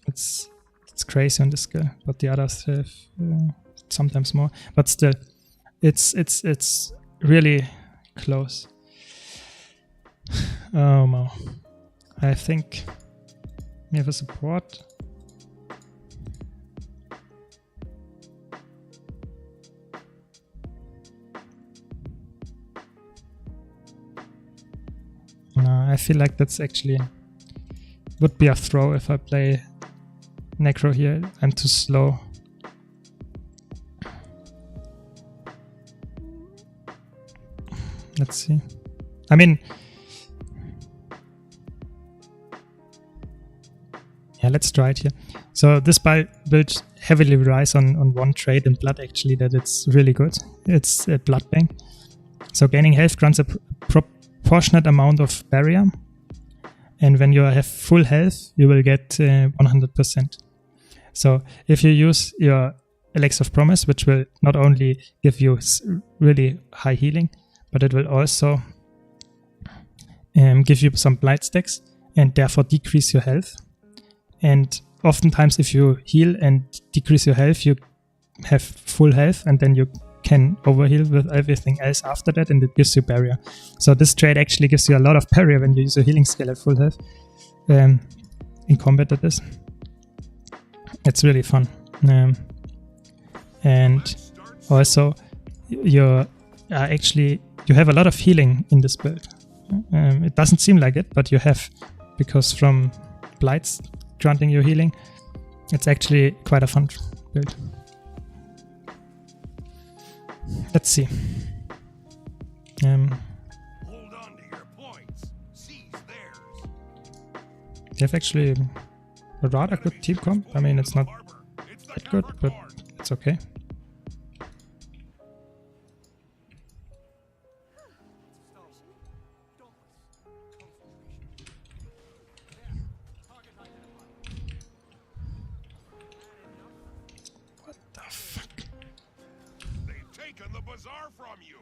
It's crazy on the skill, but the others have sometimes more. But still, it's really close. Oh no. I think we have a support. No, I feel like that's actually would be a throw if I play Necro here. I'm too slow. Let's see. I mean, yeah, let's try it here. So this build heavily relies on one trait in blood, actually, that it's really good. It's a blood bank. So gaining health grants a proportionate amount of barrier, and when you have full health, you will get 100%. So if you use your Elixir of Promise, which will not only give you really high healing, but it will also give you some blight stacks and therefore decrease your health. And oftentimes if you heal and decrease your health, you have full health, and then you can overheal with everything else after that, and it gives you barrier. So this trade actually gives you a lot of barrier when you use a healing skill at full health. In combat, that is. It's really fun. And also you have a lot of healing in this build. It doesn't seem like it, but you have, because from blights granting you healing, it's actually quite a fun build. Let's see. Hold on to your points. Seize theirs. They have actually a rather good team comp. I mean, it's not that good, but it's okay. What the fuck? They've taken the bazaar from you.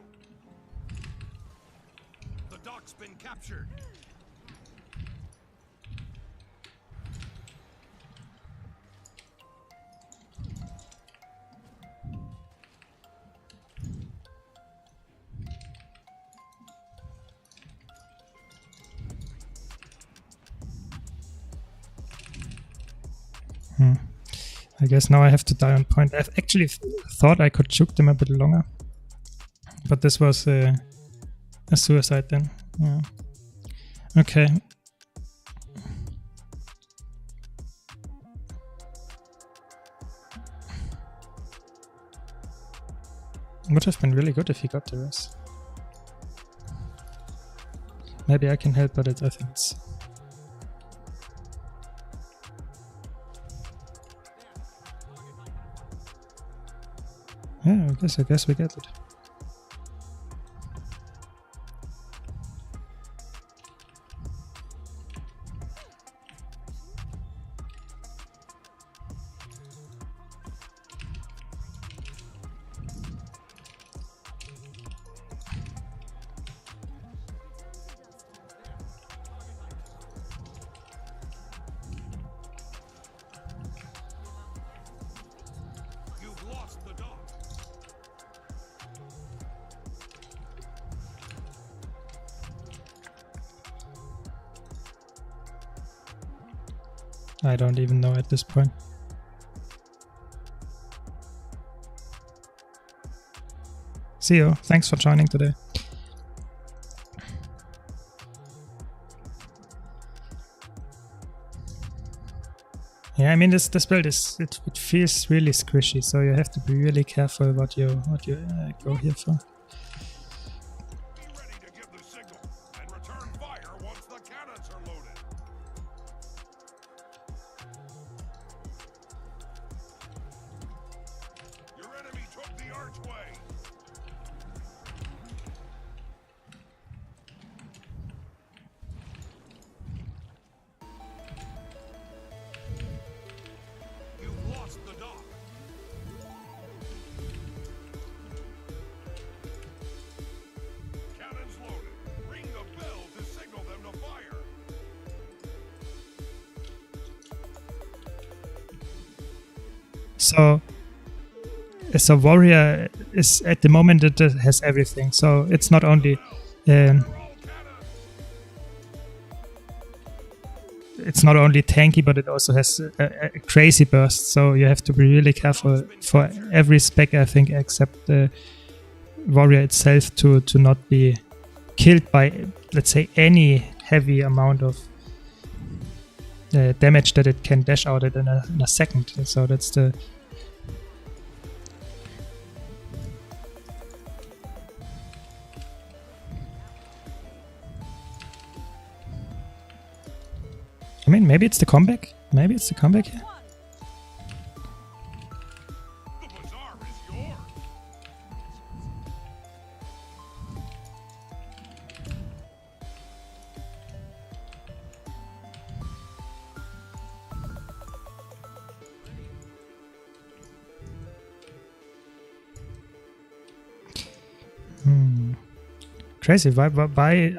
The dock's been captured. I guess now I have to die on point. I actually thought I could juke them a bit longer, but this was a suicide then. Yeah. Okay. Would have been really good if he got the rest. Maybe I can help, but I think it's... Yeah, I guess we get it. You've lost the dock. I don't even know at this point. See you. Thanks for joining today. Yeah, I mean this build is it feels really squishy, so you have to be really careful what you go here for. Be ready to give the signal and return fire once the cannons are loaded. Your enemy took the archway. You've lost the dock. Cannons loaded. Ring the bell to signal them to fire. So warrior is at the moment it has everything. So it's not only it's not only tanky, but it also has a crazy burst. So you have to be really careful for every spec, I think, except the warrior itself to not be killed by, let's say, any heavy amount of damage that it can dash out in a second. So that's the... I mean, maybe it's the comeback. Maybe it's the comeback here. The bazaar is yours. Crazy. Why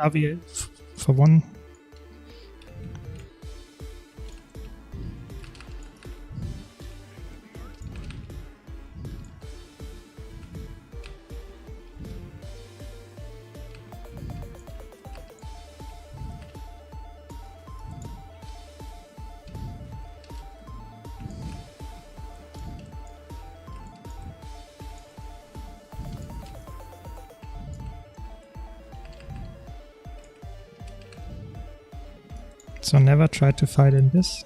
are we for one. So never try to fight in this.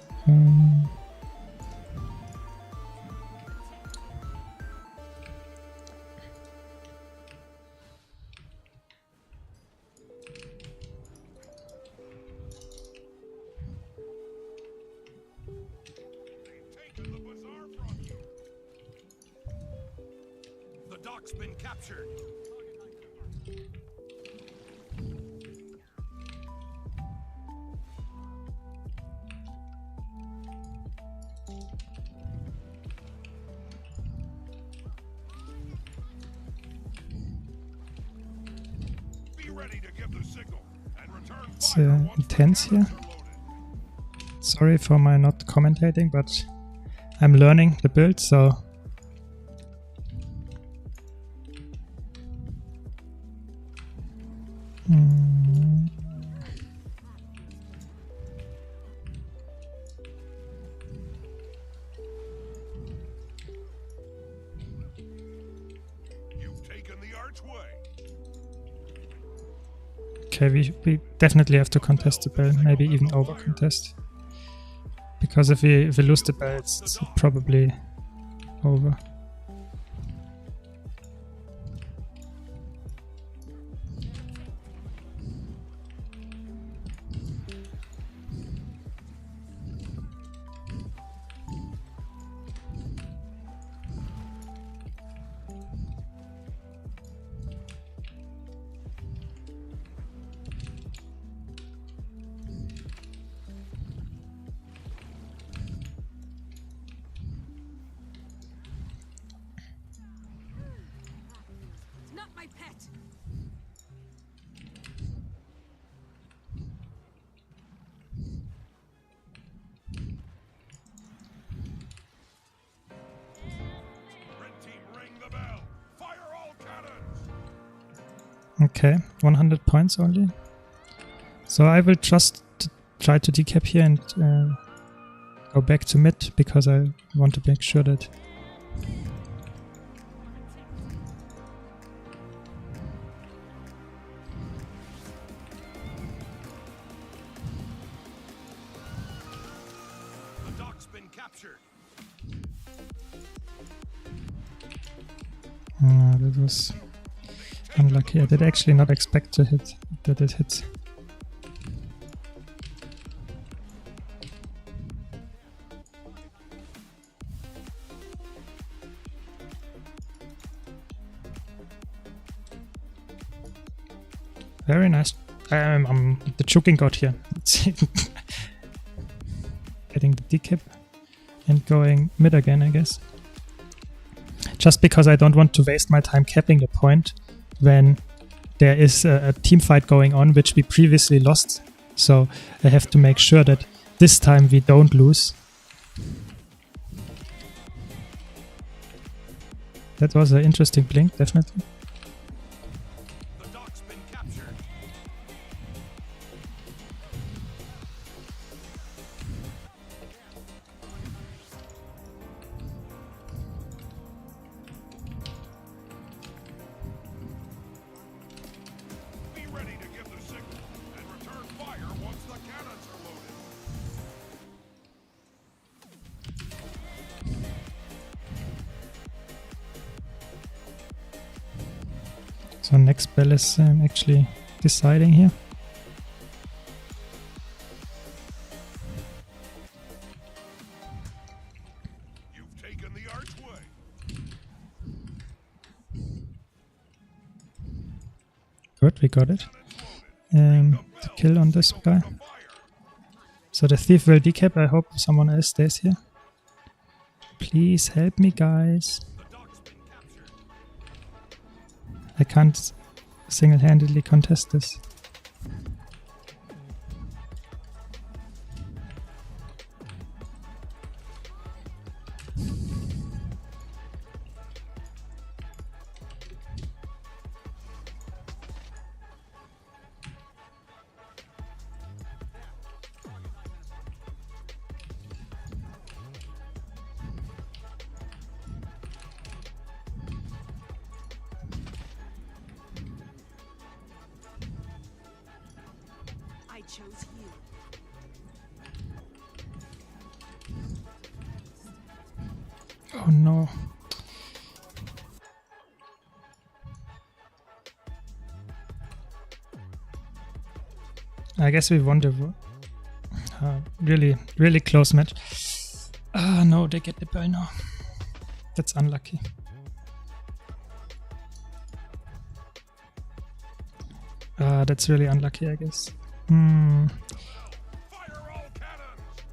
Taken the bazaar from you. The dock's been captured. Be ready to give the signal and return It's fire once the intense here. cannons are loaded. Sorry for my not commentating, but I'm learning the build, so You've taken the archway. okay, we definitely have to contest the bell, maybe even over contest. Because if we lose the bell, it's probably over. Not my pet. Red team, ring the bell. Fire all cannons. Okay, 100 points only. So I will just try to decap here and go back to mid, because I want to make sure that The dock's been captured. that was unlucky. I did actually not expect to hit that it hits. Very nice. The choking got here. Getting the decap and going mid again, I guess. Just because I don't want to waste my time capping a point when there is a team fight going on, which we previously lost. So I have to make sure that this time we don't lose. That was an interesting blink, definitely. The dock's been captured. Be ready to give the signal and return fire once the cannons are loaded. So next bell is actually deciding here. You've taken the archway. Good, we got it. The kill on this guy. Fire. So the thief will decap. I hope someone else stays here. Please help me, guys. The dock's been captured. I can't single-handedly contest this. chose you. Oh no. I guess we won the really, really close match. Ah no, they get the ball now. That's unlucky. That's really unlucky, I guess. Fire all cannons!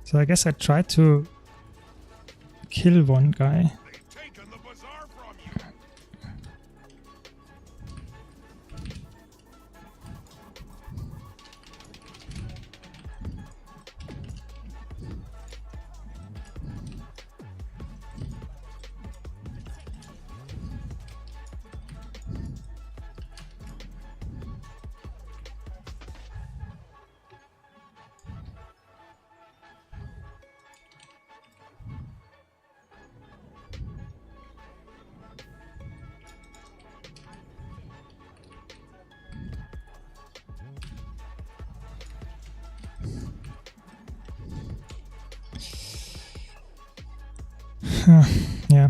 So I guess I tried to kill one guy. They've taken the bazaar from you! Yeah.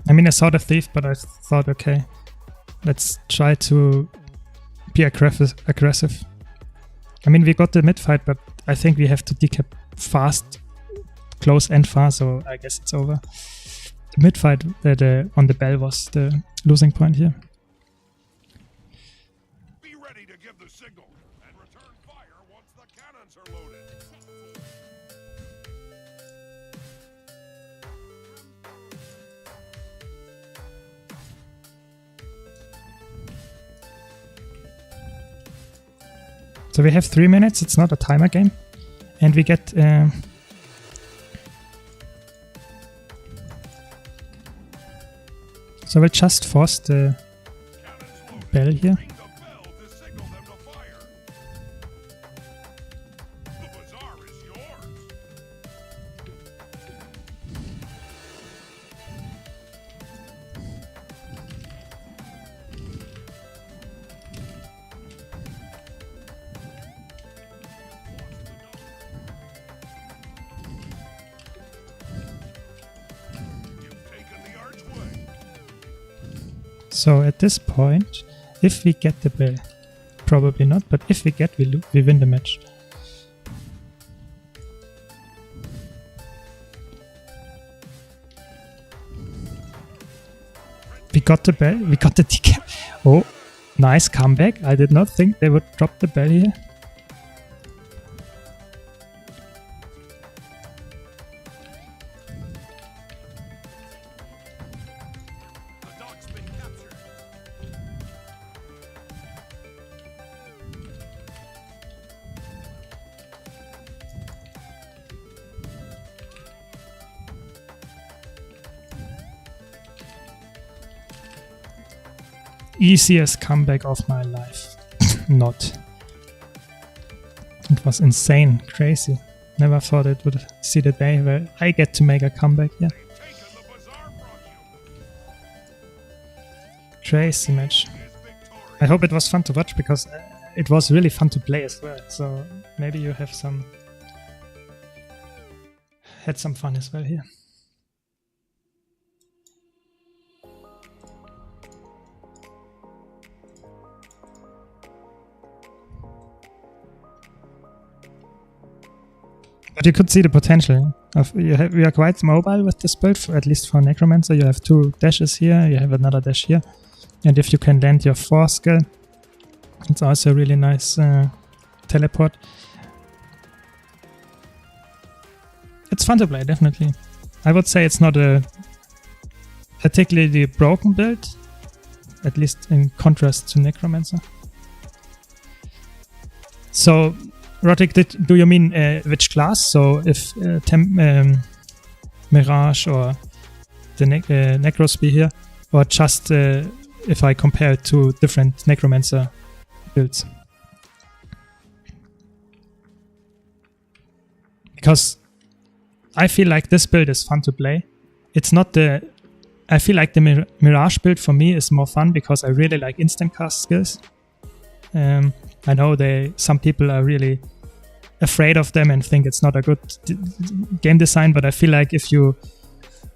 I mean, I saw the thief, but I thought, okay, let's try to be aggressive. I mean, we got the mid fight, but I think we have to decap fast, close and far, so I guess it's over. The mid fight on the bell was the losing point here. Be ready to give the signal and return fire once the cannons are loaded. So we have 3 minutes, it's not a timer game. And we get... so we'll just force the bell here. Ring the bell to signal them to fire. The bazaar is yours. You've taken the archway. So at this point, if we get the bell, probably not, but if we get, we win the match. We got the bell, we got the decap. Oh, nice comeback. I did not think they would drop the bell here. The dock's been captured. Easiest comeback of my life. Not. It was insane, crazy. Never thought it would see the day where I get to make a comeback here. They've taken the bazaar from you. Crazy match. Is victorious. I hope it was fun to watch because it was really fun to play as well. So maybe you have had some fun as well here. But you could see the potential. We are quite mobile with this build, at least for Necromancer. You have 2 dashes here, you have another dash here. And if you can land your 4 skill, it's also a really nice teleport. It's fun to play, definitely. I would say it's not a particularly broken build, at least in contrast to Necromancer. So, Roderick, do you mean which class? So if Mirage or the Necros be here, or just if I compare it to different Necromancer builds? Because I feel like this build is fun to play. It's not the... I feel like the Mirage build for me is more fun because I really like instant cast skills. I know some people are really afraid of them and think it's not a good game design, but I feel like if you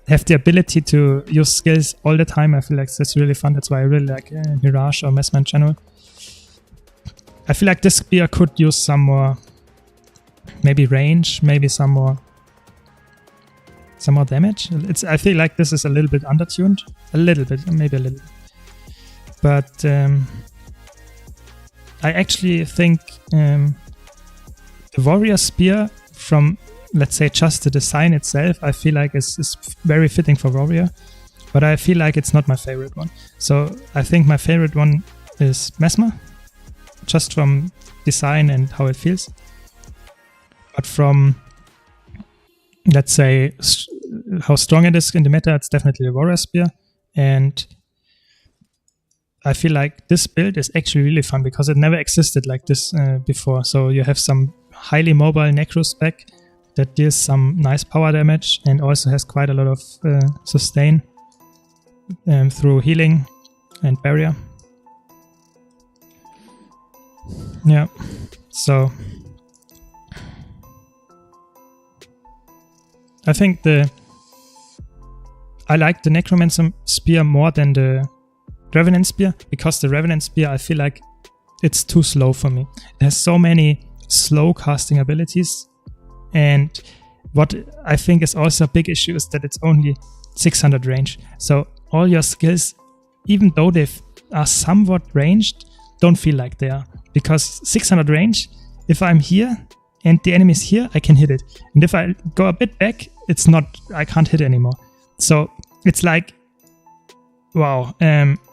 have the ability to use skills all the time, I feel like that's really fun. That's why I really like Mirage or Mesmer in general. I feel like this spear could use some more, maybe range, maybe some more damage. I feel like this is a little bit undertuned, a little bit, maybe a little bit. But I actually think the warrior spear, from let's say just the design itself, I feel like is very fitting for warrior, but I feel like it's not my favorite one. So I think my favorite one is Mesmer, just from design and how it feels. But from, let's say, how strong it is in the meta, it's definitely a warrior spear. And I feel like this build is actually really fun because it never existed like this before. So you have some highly mobile Necro spec that deals some nice power damage and also has quite a lot of sustain through healing and barrier. Yeah, so I think I like the Necromancer spear more than the Revenant spear, because the Revenant spear, I feel like it's too slow for me. It has so many slow casting abilities, and what I think is also a big issue is that it's only 600 range. So all your skills, even though they are somewhat ranged, don't feel like they are, because 600 range, if I'm here and the enemy is here, I can hit it, and if I go a bit back, it's not, I can't hit anymore. So it's like, wow.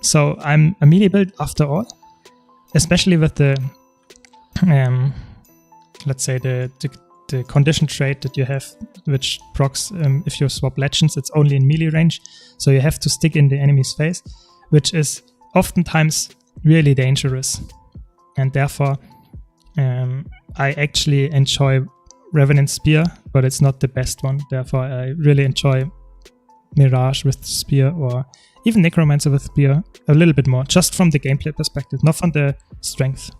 So I'm a melee build after all, especially with the let's say the condition trait that you have, which procs if you swap legends, it's only in melee range, so you have to stick in the enemy's face, which is oftentimes really dangerous, and therefore I actually enjoy Revenant Spear, but it's not the best one. Therefore I really enjoy Mirage with Spear, or even Necromancer with Spear a little bit more, just from the gameplay perspective, not from the strength.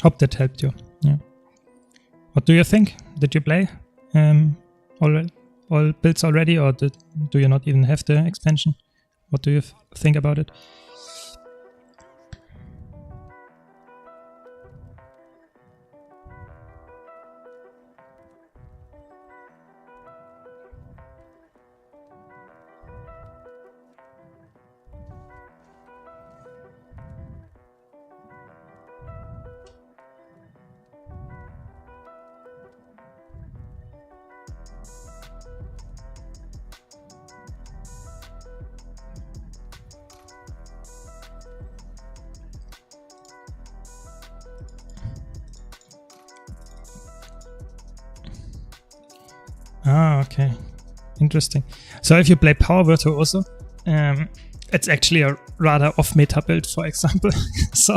Hope that helped you. Yeah. What do you think? Did you play all builds already, or do you not even have the expansion? What do you think about it? Ah, okay. Interesting. So if you play Power Virtuoso, it's actually a rather off-meta build, for example. So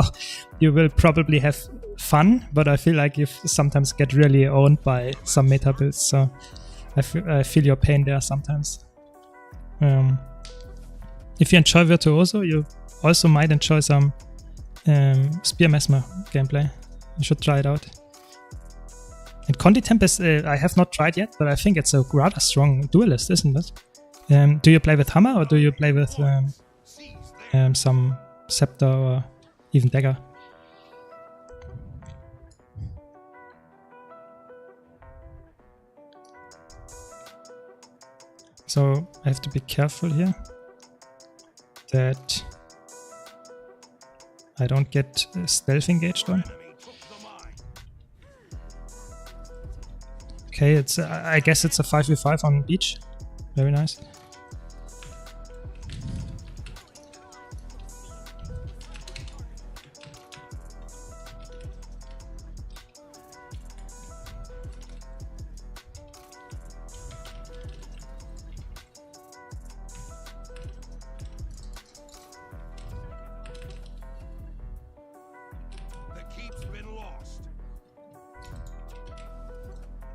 you will probably have fun, but I feel like you sometimes get really owned by some meta builds. So I feel your pain there sometimes. If you enjoy Virtuoso, you also might enjoy some Spear Mesmer gameplay. You should try it out. And Conti Tempest, I have not tried yet, but I think it's a rather strong duelist, isn't it? Do you play with Hammer, or do you play with some Scepter or even Dagger? So I have to be careful here that I don't get stealth engaged on. Okay, it's I guess it's a 5v5 on beach. Very nice.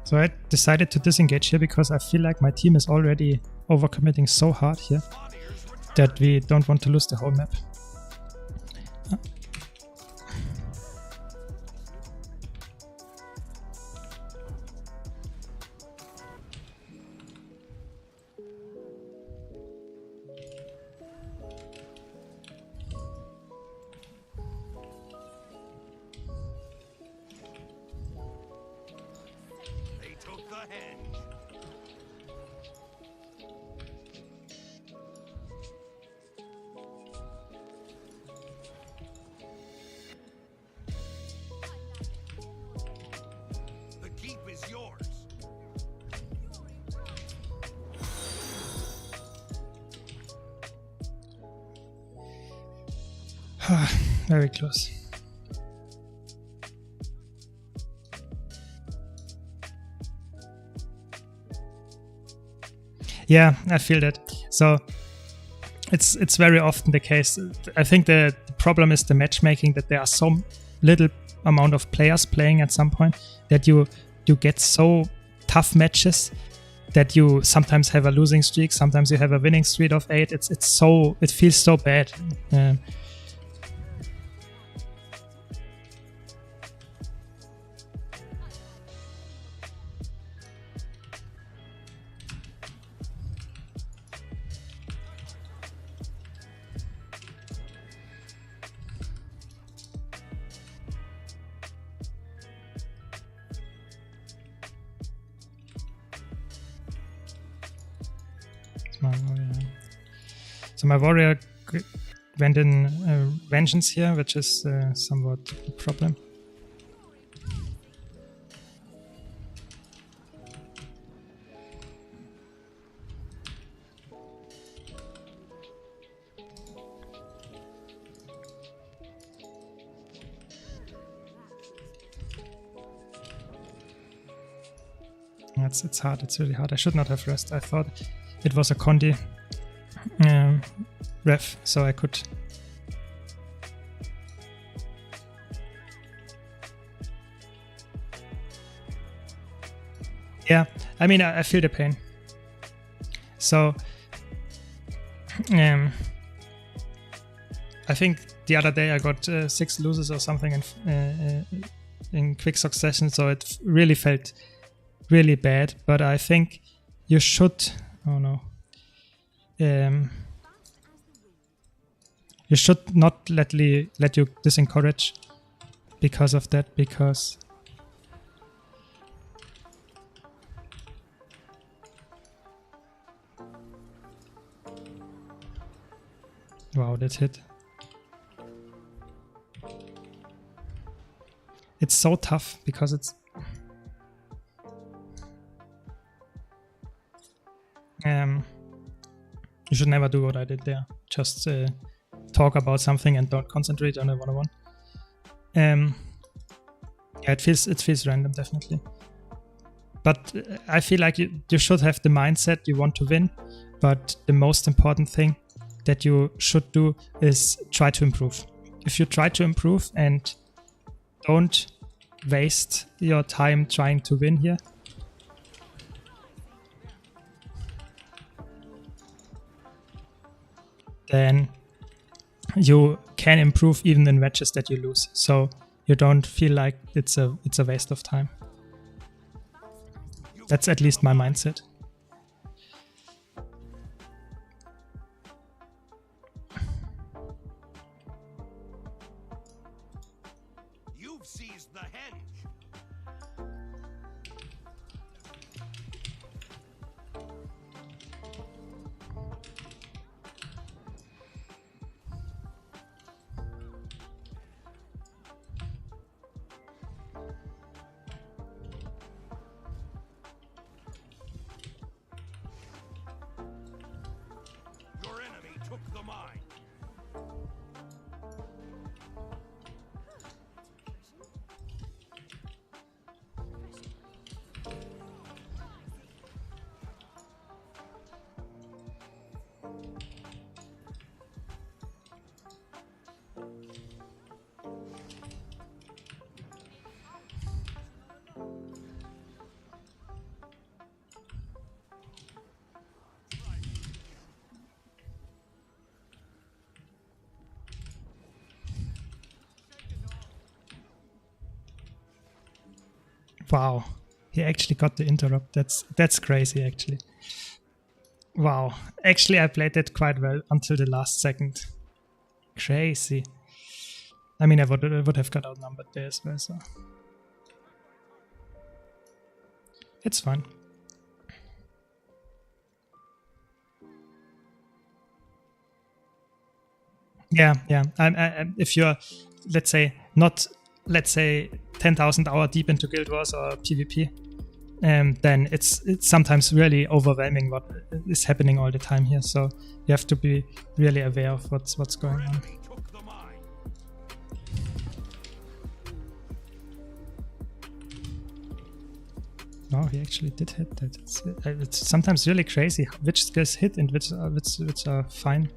So I decided to disengage here because I feel like my team is already overcommitting so hard here that we don't want to lose the whole map. They took the henge. The keep is yours. Very close. Yeah, I feel that. So it's very often the case. I think the problem is the matchmaking, that there are so little amount of players playing at some point that you get so tough matches that you sometimes have a losing streak, sometimes you have a winning streak of 8. It feels so bad. So my warrior went in vengeance here, which is somewhat a problem. It's hard. It's really hard. I should not have rest. I thought it was a Condi ref, so I could. Yeah, I mean, I feel the pain. So, I think the other day I got 6 loses or something in quick succession, so it really felt really bad. But I think you should. Oh no. You should not let you disencourage because of that, because wow, that hit. It's so tough because it's you should never do what I did there. Just talk about something and don't concentrate on a 1-on-1. Yeah, it feels random, definitely. But I feel like you should have the mindset you want to win. But the most important thing that you should do is try to improve. If you try to improve and don't waste your time trying to win here, then you can improve even in matches that you lose. So you don't feel like it's a waste of time. That's at least my mindset. You've seized the henge. Wow, he actually got the interrupt. That's crazy, actually. Wow, actually I played that quite well until the last second. Crazy. I mean, I would have got outnumbered there as well, so it's fine. Yeah. If you're, let's say, not, let's say, 10,000 hour deep into Guild Wars or PvP, then it's sometimes really overwhelming what is happening all the time here. So you have to be really aware of what's going on. Enemy took the mine. No, he actually did hit that. It's sometimes really crazy which skills hit and which are fine.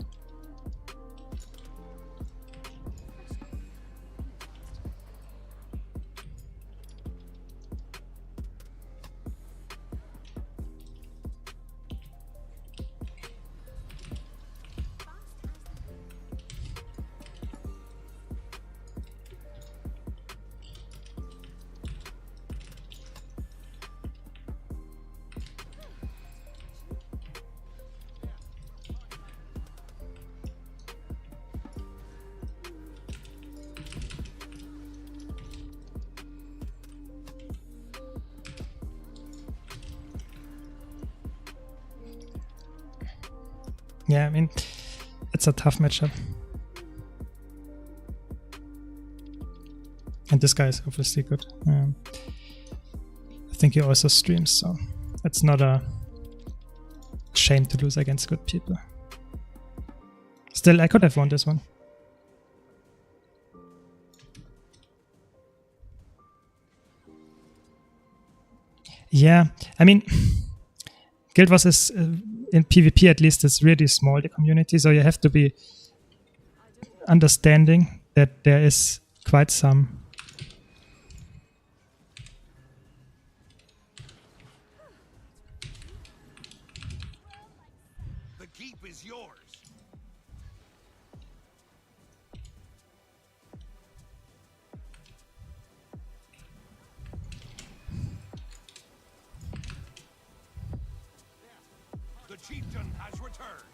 Yeah, I mean, it's a tough matchup. And this guy is obviously good. I think he also streams, so it's not a shame to lose against good people. Still, I could have won this one. Yeah, I mean, Guild Wars is, in PvP at least, is really small, the community, so you have to be understanding that there is quite some The keep is yours. The chieftain has returned.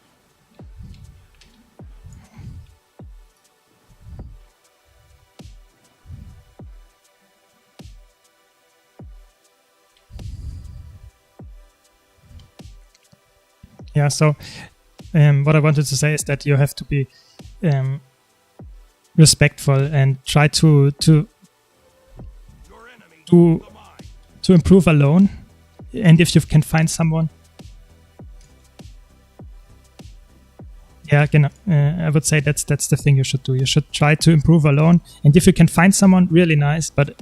Yeah, so what I wanted to say is that you have to be respectful and try to Your enemy To- took the mine. improve alone. And if you can find someone, yeah, I would say that's the thing you should do. You should try to improve alone, and if you can find someone, really nice. But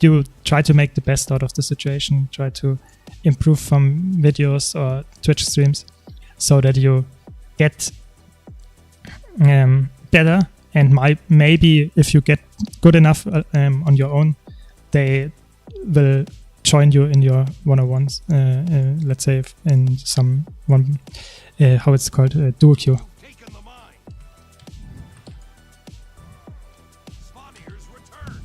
you try to make the best out of the situation. Try to improve from videos or Twitch streams, so that you get better. And maybe if you get good enough on your own, they will join you in your one-on-ones. Let's say in some one, how it's called, duo queue. Taken the mine. Spawniers return.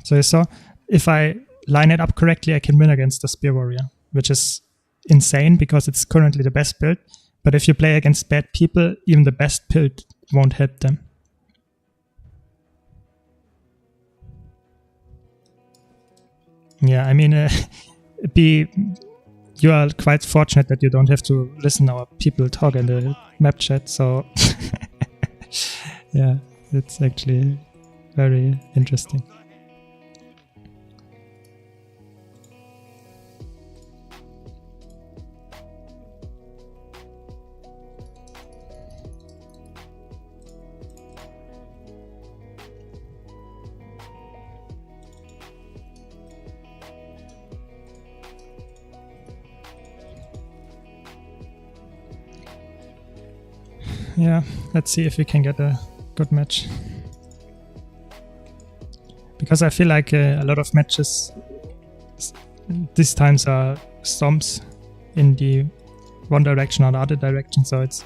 So you saw, if I line it up correctly, I can win against the Spear Warrior, which is insane because it's currently the best build. But if you play against bad people, even the best build won't help them. Yeah, I mean, you are quite fortunate that you don't have to listen to our people talk in the map chat. So yeah, it's actually very interesting. Yeah, let's see if we can get a good match. Because I feel like a lot of matches these times are stomps in the one direction or the other direction, so it's...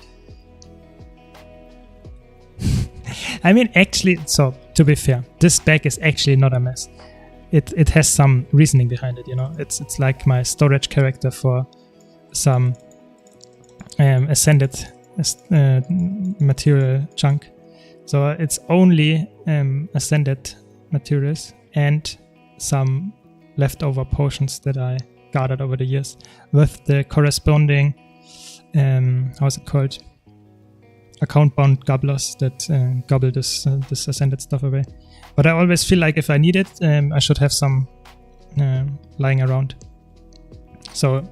I mean, actually, so to be fair, this spec is actually not a mess. It has some reasoning behind it, you know. It's like my storage character for some ascended material chunk. So it's only ascended materials and some leftover potions that I gathered over the years with the corresponding how's it called, account bound gobblers that gobble this ascended stuff away. But I always feel like if I need it, I should have some lying around. So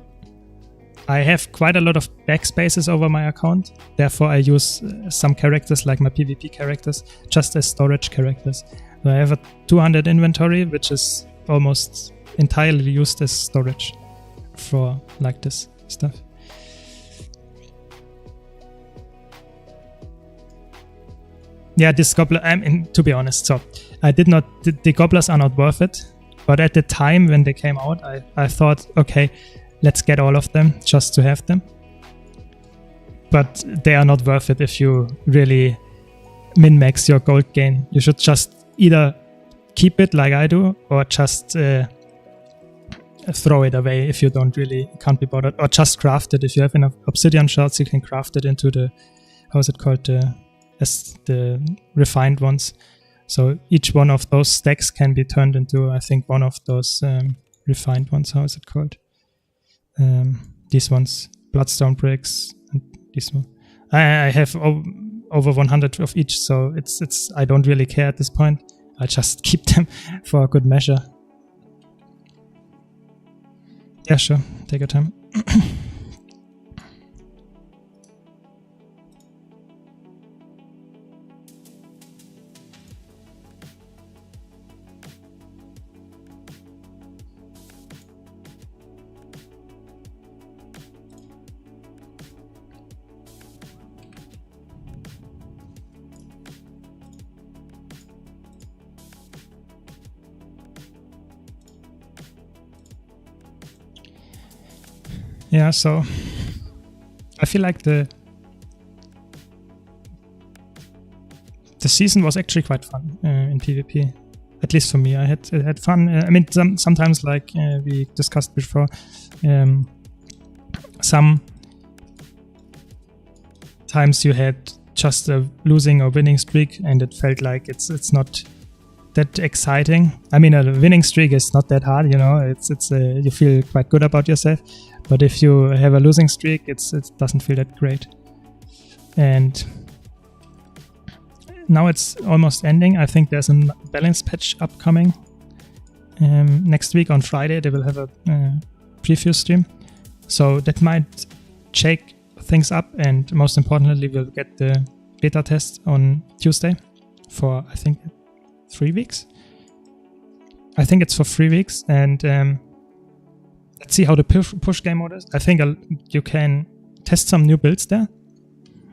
I have quite a lot of backspaces over my account. Therefore, I use some characters like my PvP characters just as storage characters. So I have a 200 inventory, which is almost entirely used as storage for like this stuff. Yeah, this gobbler, I mean, to be honest, so I did not, the gobblers are not worth it. But at the time when they came out, I thought, okay, let's get all of them just to have them. But they are not worth it if you really min-max your gold gain. You should just either keep it like I do, or just throw it away if you can't be bothered, or just craft it. If you have enough obsidian shards, you can craft it into the, how's it called, the refined ones. So each one of those stacks can be turned into, I think, one of those refined ones. How is it called? These ones, bloodstone bricks, and these one. I have over 100 of each, so it's. I don't really care at this point. I just keep them for a good measure. Yeah, sure. Take your time. Yeah, so I feel like the season was actually quite fun in PvP. At least for me, I had fun. I mean, sometimes, like we discussed before, some times you had just a losing or winning streak, and it felt like it's not that exciting. I mean, a winning streak is not that hard, you know. It's you feel quite good about yourself. But if you have a losing streak, it doesn't feel that great. And now it's almost ending. I think there's a balance patch upcoming. Next week on Friday, they will have a preview stream. So that might shake things up. And most importantly, we'll get the beta test on Tuesday for, I think, 3 weeks. I think it's for 3 weeks. And let's see how the push game mode is. I think you can test some new builds there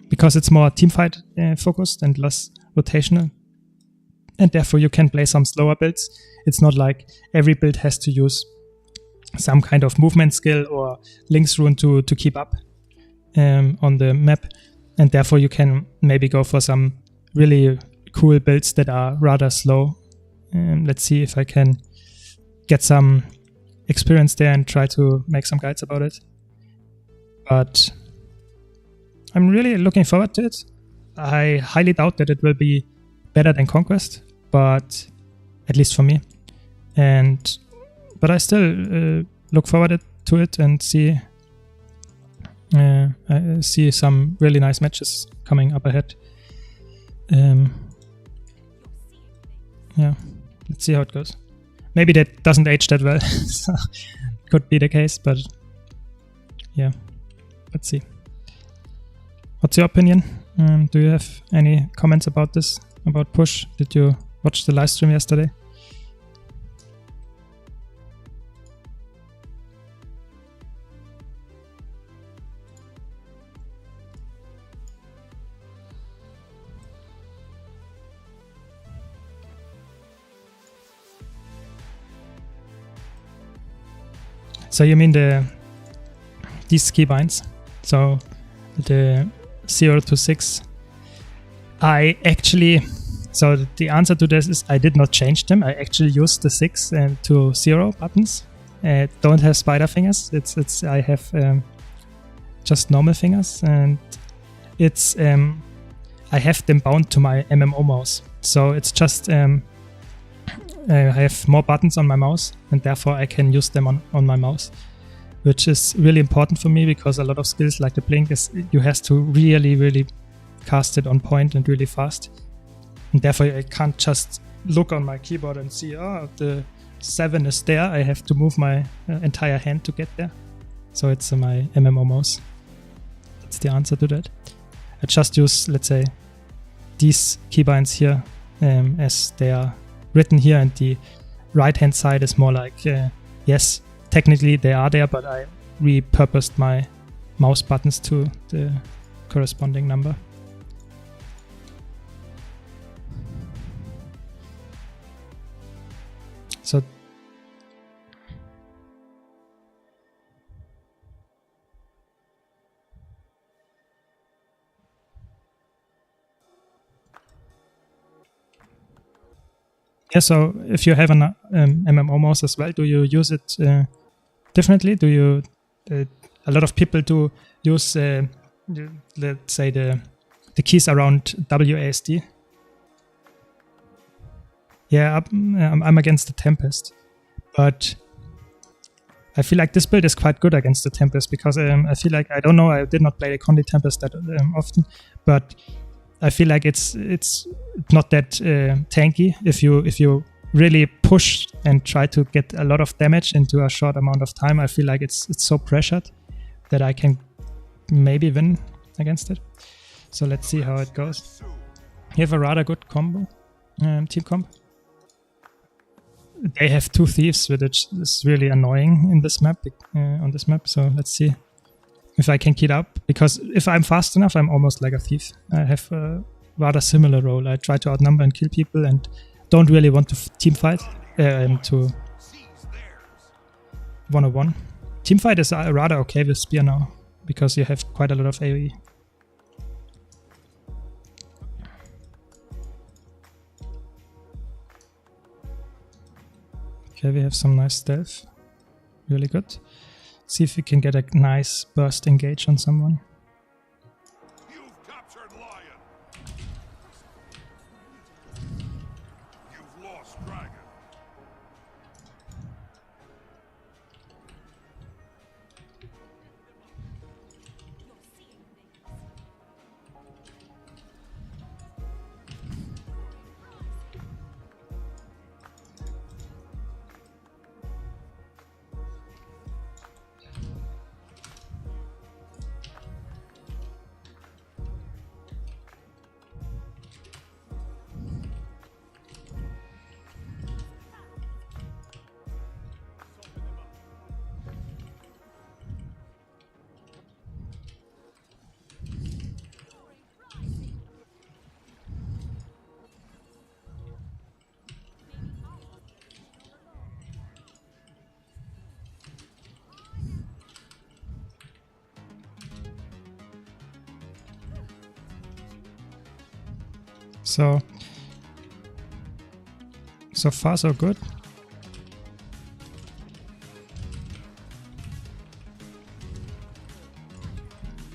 because it's more teamfight focused and less rotational. And therefore you can play some slower builds. It's not like every build has to use some kind of movement skill or links rune to keep up on the map. And therefore you can maybe go for some really cool builds that are rather slow. Let's see if I can get some experience there and try to make some guides about it. But I'm really looking forward to it. I highly doubt that it will be better than Conquest, but at least for me. But I still look forward to it and see some really nice matches coming up ahead. Yeah, let's see how it goes. Maybe that doesn't age that well. So, could be the case, but yeah, let's see. What's your opinion? Do you have any comments about this, about push? Did you watch the live stream yesterday? So you mean these keybinds? So the 0 to 6. I actually, so the answer to this is I did not change them. I actually used the 6 to 0 buttons. Don't have spider fingers. I have just normal fingers, and it's I have them bound to my MMO mouse. So it's just I have more buttons on my mouse, and therefore I can use them on my mouse, which is really important for me because a lot of skills like the blink is you have to really cast it on point and really fast, and therefore I can't just look on my keyboard and see, oh, the 7 is there. I have to move my entire hand to get there. So it's my MMO mouse. That's the answer to that. I just use, let's say, these keybinds here as they are written here, and the right hand side is more like, yes, technically they are there, but I repurposed my mouse buttons to the corresponding number. So yeah, so if you have an MMO mouse as well, do you use it differently? Do you? A lot of people do use, let's say, the keys around WASD. Yeah, I'm against the Tempest, but I feel like this build is quite good against the Tempest because I feel like, I don't know, I did not play the Condi Tempest that often, but I feel like it's not that tanky. If you really push and try to get a lot of damage into a short amount of time, I feel like it's so pressured that I can maybe win against it. So let's see how it goes. You have a rather good combo, team comp. They have 2 thieves, which is really annoying in this map, on this map. So let's see if I can keep up, because if I'm fast enough, I'm almost like a thief. I have a rather similar role. I try to outnumber and kill people and don't really want to team fight, to 1-on-1. Team fight is rather okay with Spear now, because you have quite a lot of AoE. Okay, we have some nice stealth. Really good. See if we can get a nice burst engage on someone. You've captured Lion. You've lost Dragon. So far so good.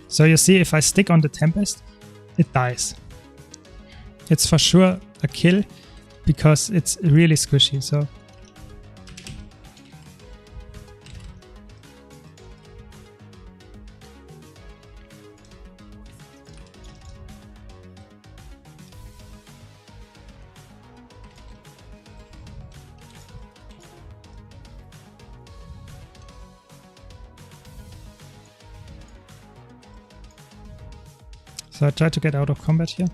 So you see, if I stick on the Tempest, it dies. It's for sure a kill because it's really squishy. So I try to get out of combat here,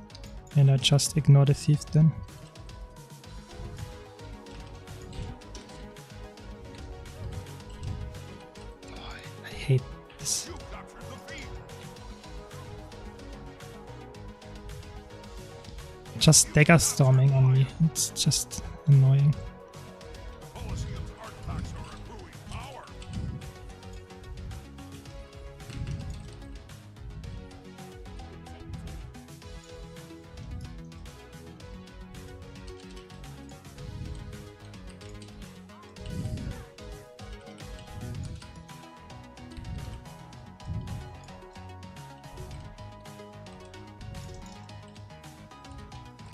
and I just ignore the thief then. Oh, I hate this. Just dagger storming on me, it's just annoying.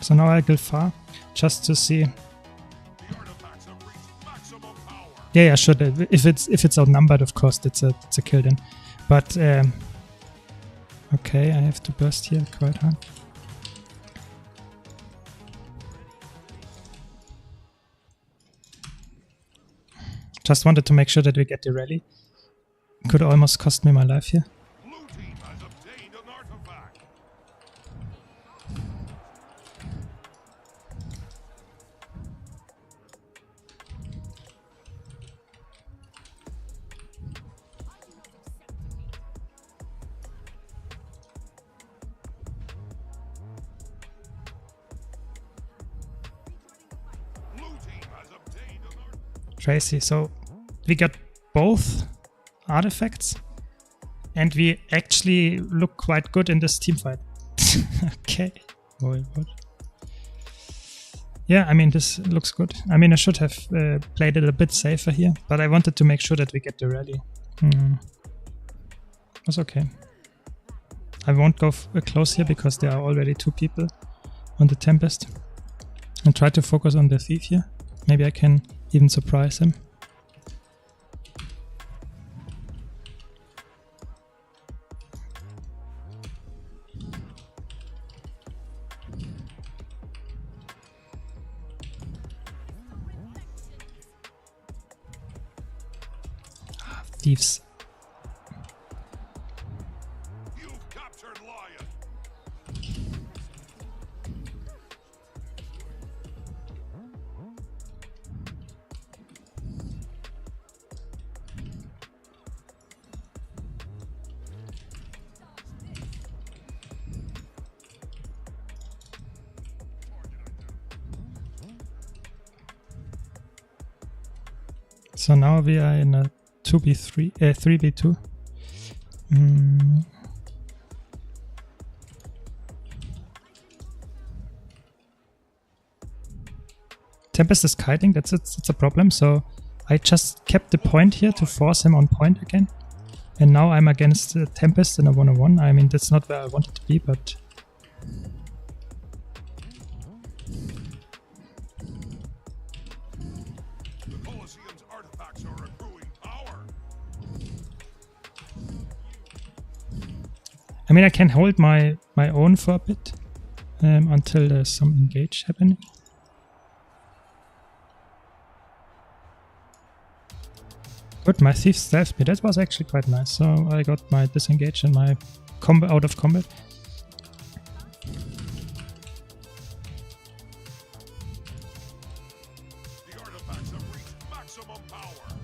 So now I go far, just to see. The artifacts have reached maximum power. Yeah, sure. If it's outnumbered, of course, it's a kill then. But okay, I have to burst here quite hard. Just wanted to make sure that we get the rally. Could almost cost me my life here. Blue team has obtained an artifact. Blue team has obtained an artifact. Crazy. So we got both artifacts, and we actually look quite good in this team fight. Okay. Oh, what? Yeah, I mean, this looks good. I mean, I should have played it a bit safer here, but I wanted to make sure that we get the rally. That's okay. I won't go close here because there are already 2 people on the Tempest. And try to focus on the Thief here. Maybe I can even surprise him. Thieves. You've captured Lion. So now we are in a 2v3, 3v2. Tempest is kiting, that's a problem, so I just kept the point here to force him on point again. And now I'm against Tempest in a 1-on-1. I mean, that's not where I wanted to be, but... The Colosseum's artifacts are accruing power. I mean, I can hold my own for a bit until there's some engage happening. Good, my thief stealthed me. That was actually quite nice. So I got my disengage and my combo out of combat. The artifacts have reached maximum power.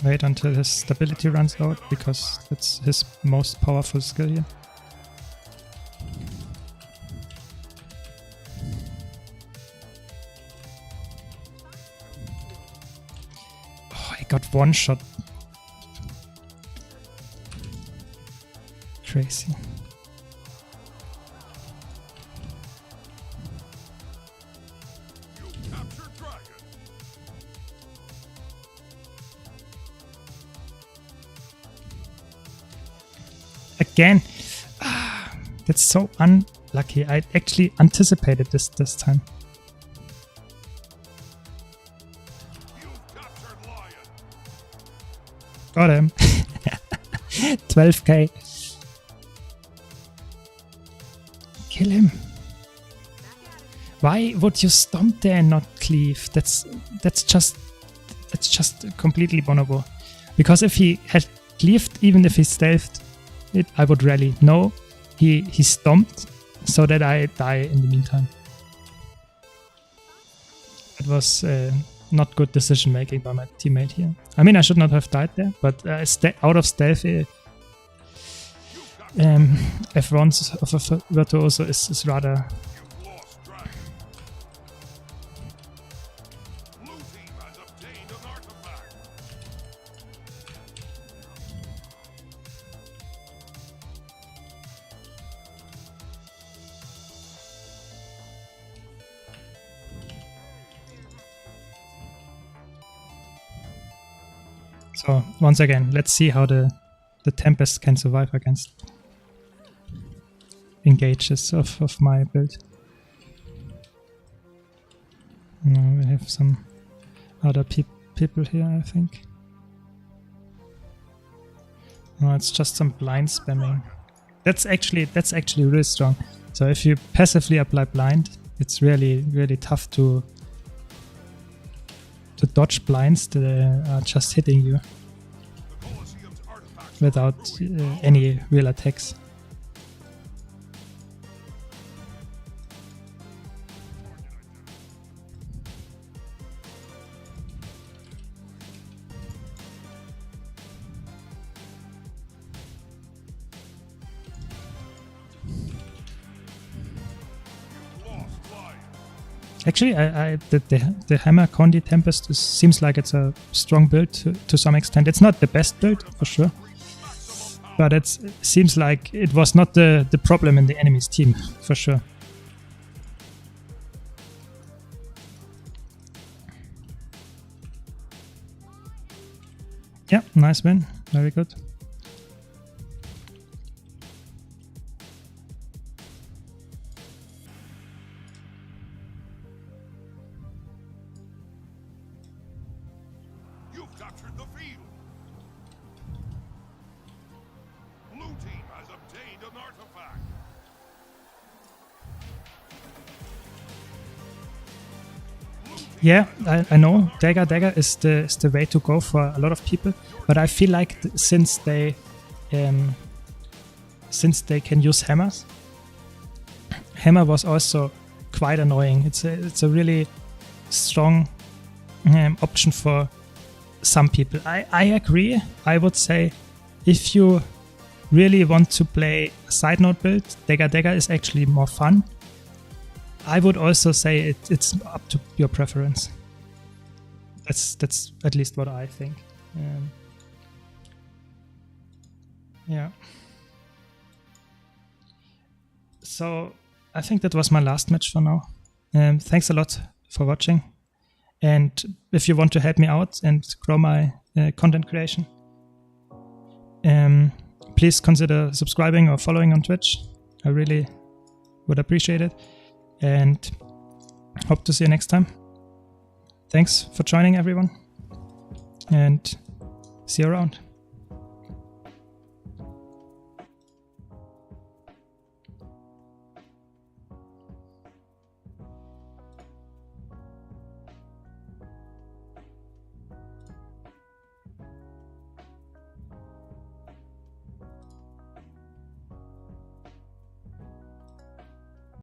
Wait until his stability runs out, because that's his most powerful skill here. Oh, I got one shot. Crazy. You've captured Dragon. Again, that's so unlucky. I actually anticipated this time. You've captured Lion. Got him. 12k. Kill him. Why would you stomp there and not cleave? That's just completely bonobo. Because if he had cleaved, even if he stealthed it, I would rally. No, he stomped so that I die in the meantime. It was not good decision making by my teammate here. I mean, I should not have died there, but out of stealth, F1's of a virtuoso is rather... You've lost Dragon. Blue team has obtained an artifact. So once again, let's see how the Tempest can survive against engages of my build. Now we have some other people here, I think. No, it's just some blind spamming. That's actually really strong. So if you passively apply blind, it's really tough to dodge blinds that are just hitting you without any real attacks. Actually, the Hammer Condi Tempest seems like it's a strong build to some extent. It's not the best build, for sure. But it seems like it was not the problem in the enemy's team, for sure. Yeah, nice win. Very good. You've captured the field. Blue team has obtained an artifact. Yeah, I know dagger is the way to go for a lot of people, but I feel like since they can use hammers, hammer was also quite annoying. It's a really strong option for some people. I agree. I would say if you really want to play a side note build, dagger is actually more fun. I would also say it's up to your preference. That's at least what I think. Yeah. So I think that was my last match for now. Thanks a lot for watching. And if you want to help me out and grow my content creation, please consider subscribing or following on Twitch. I really would appreciate it. And hope to see you next time. Thanks for joining, everyone. And see you around.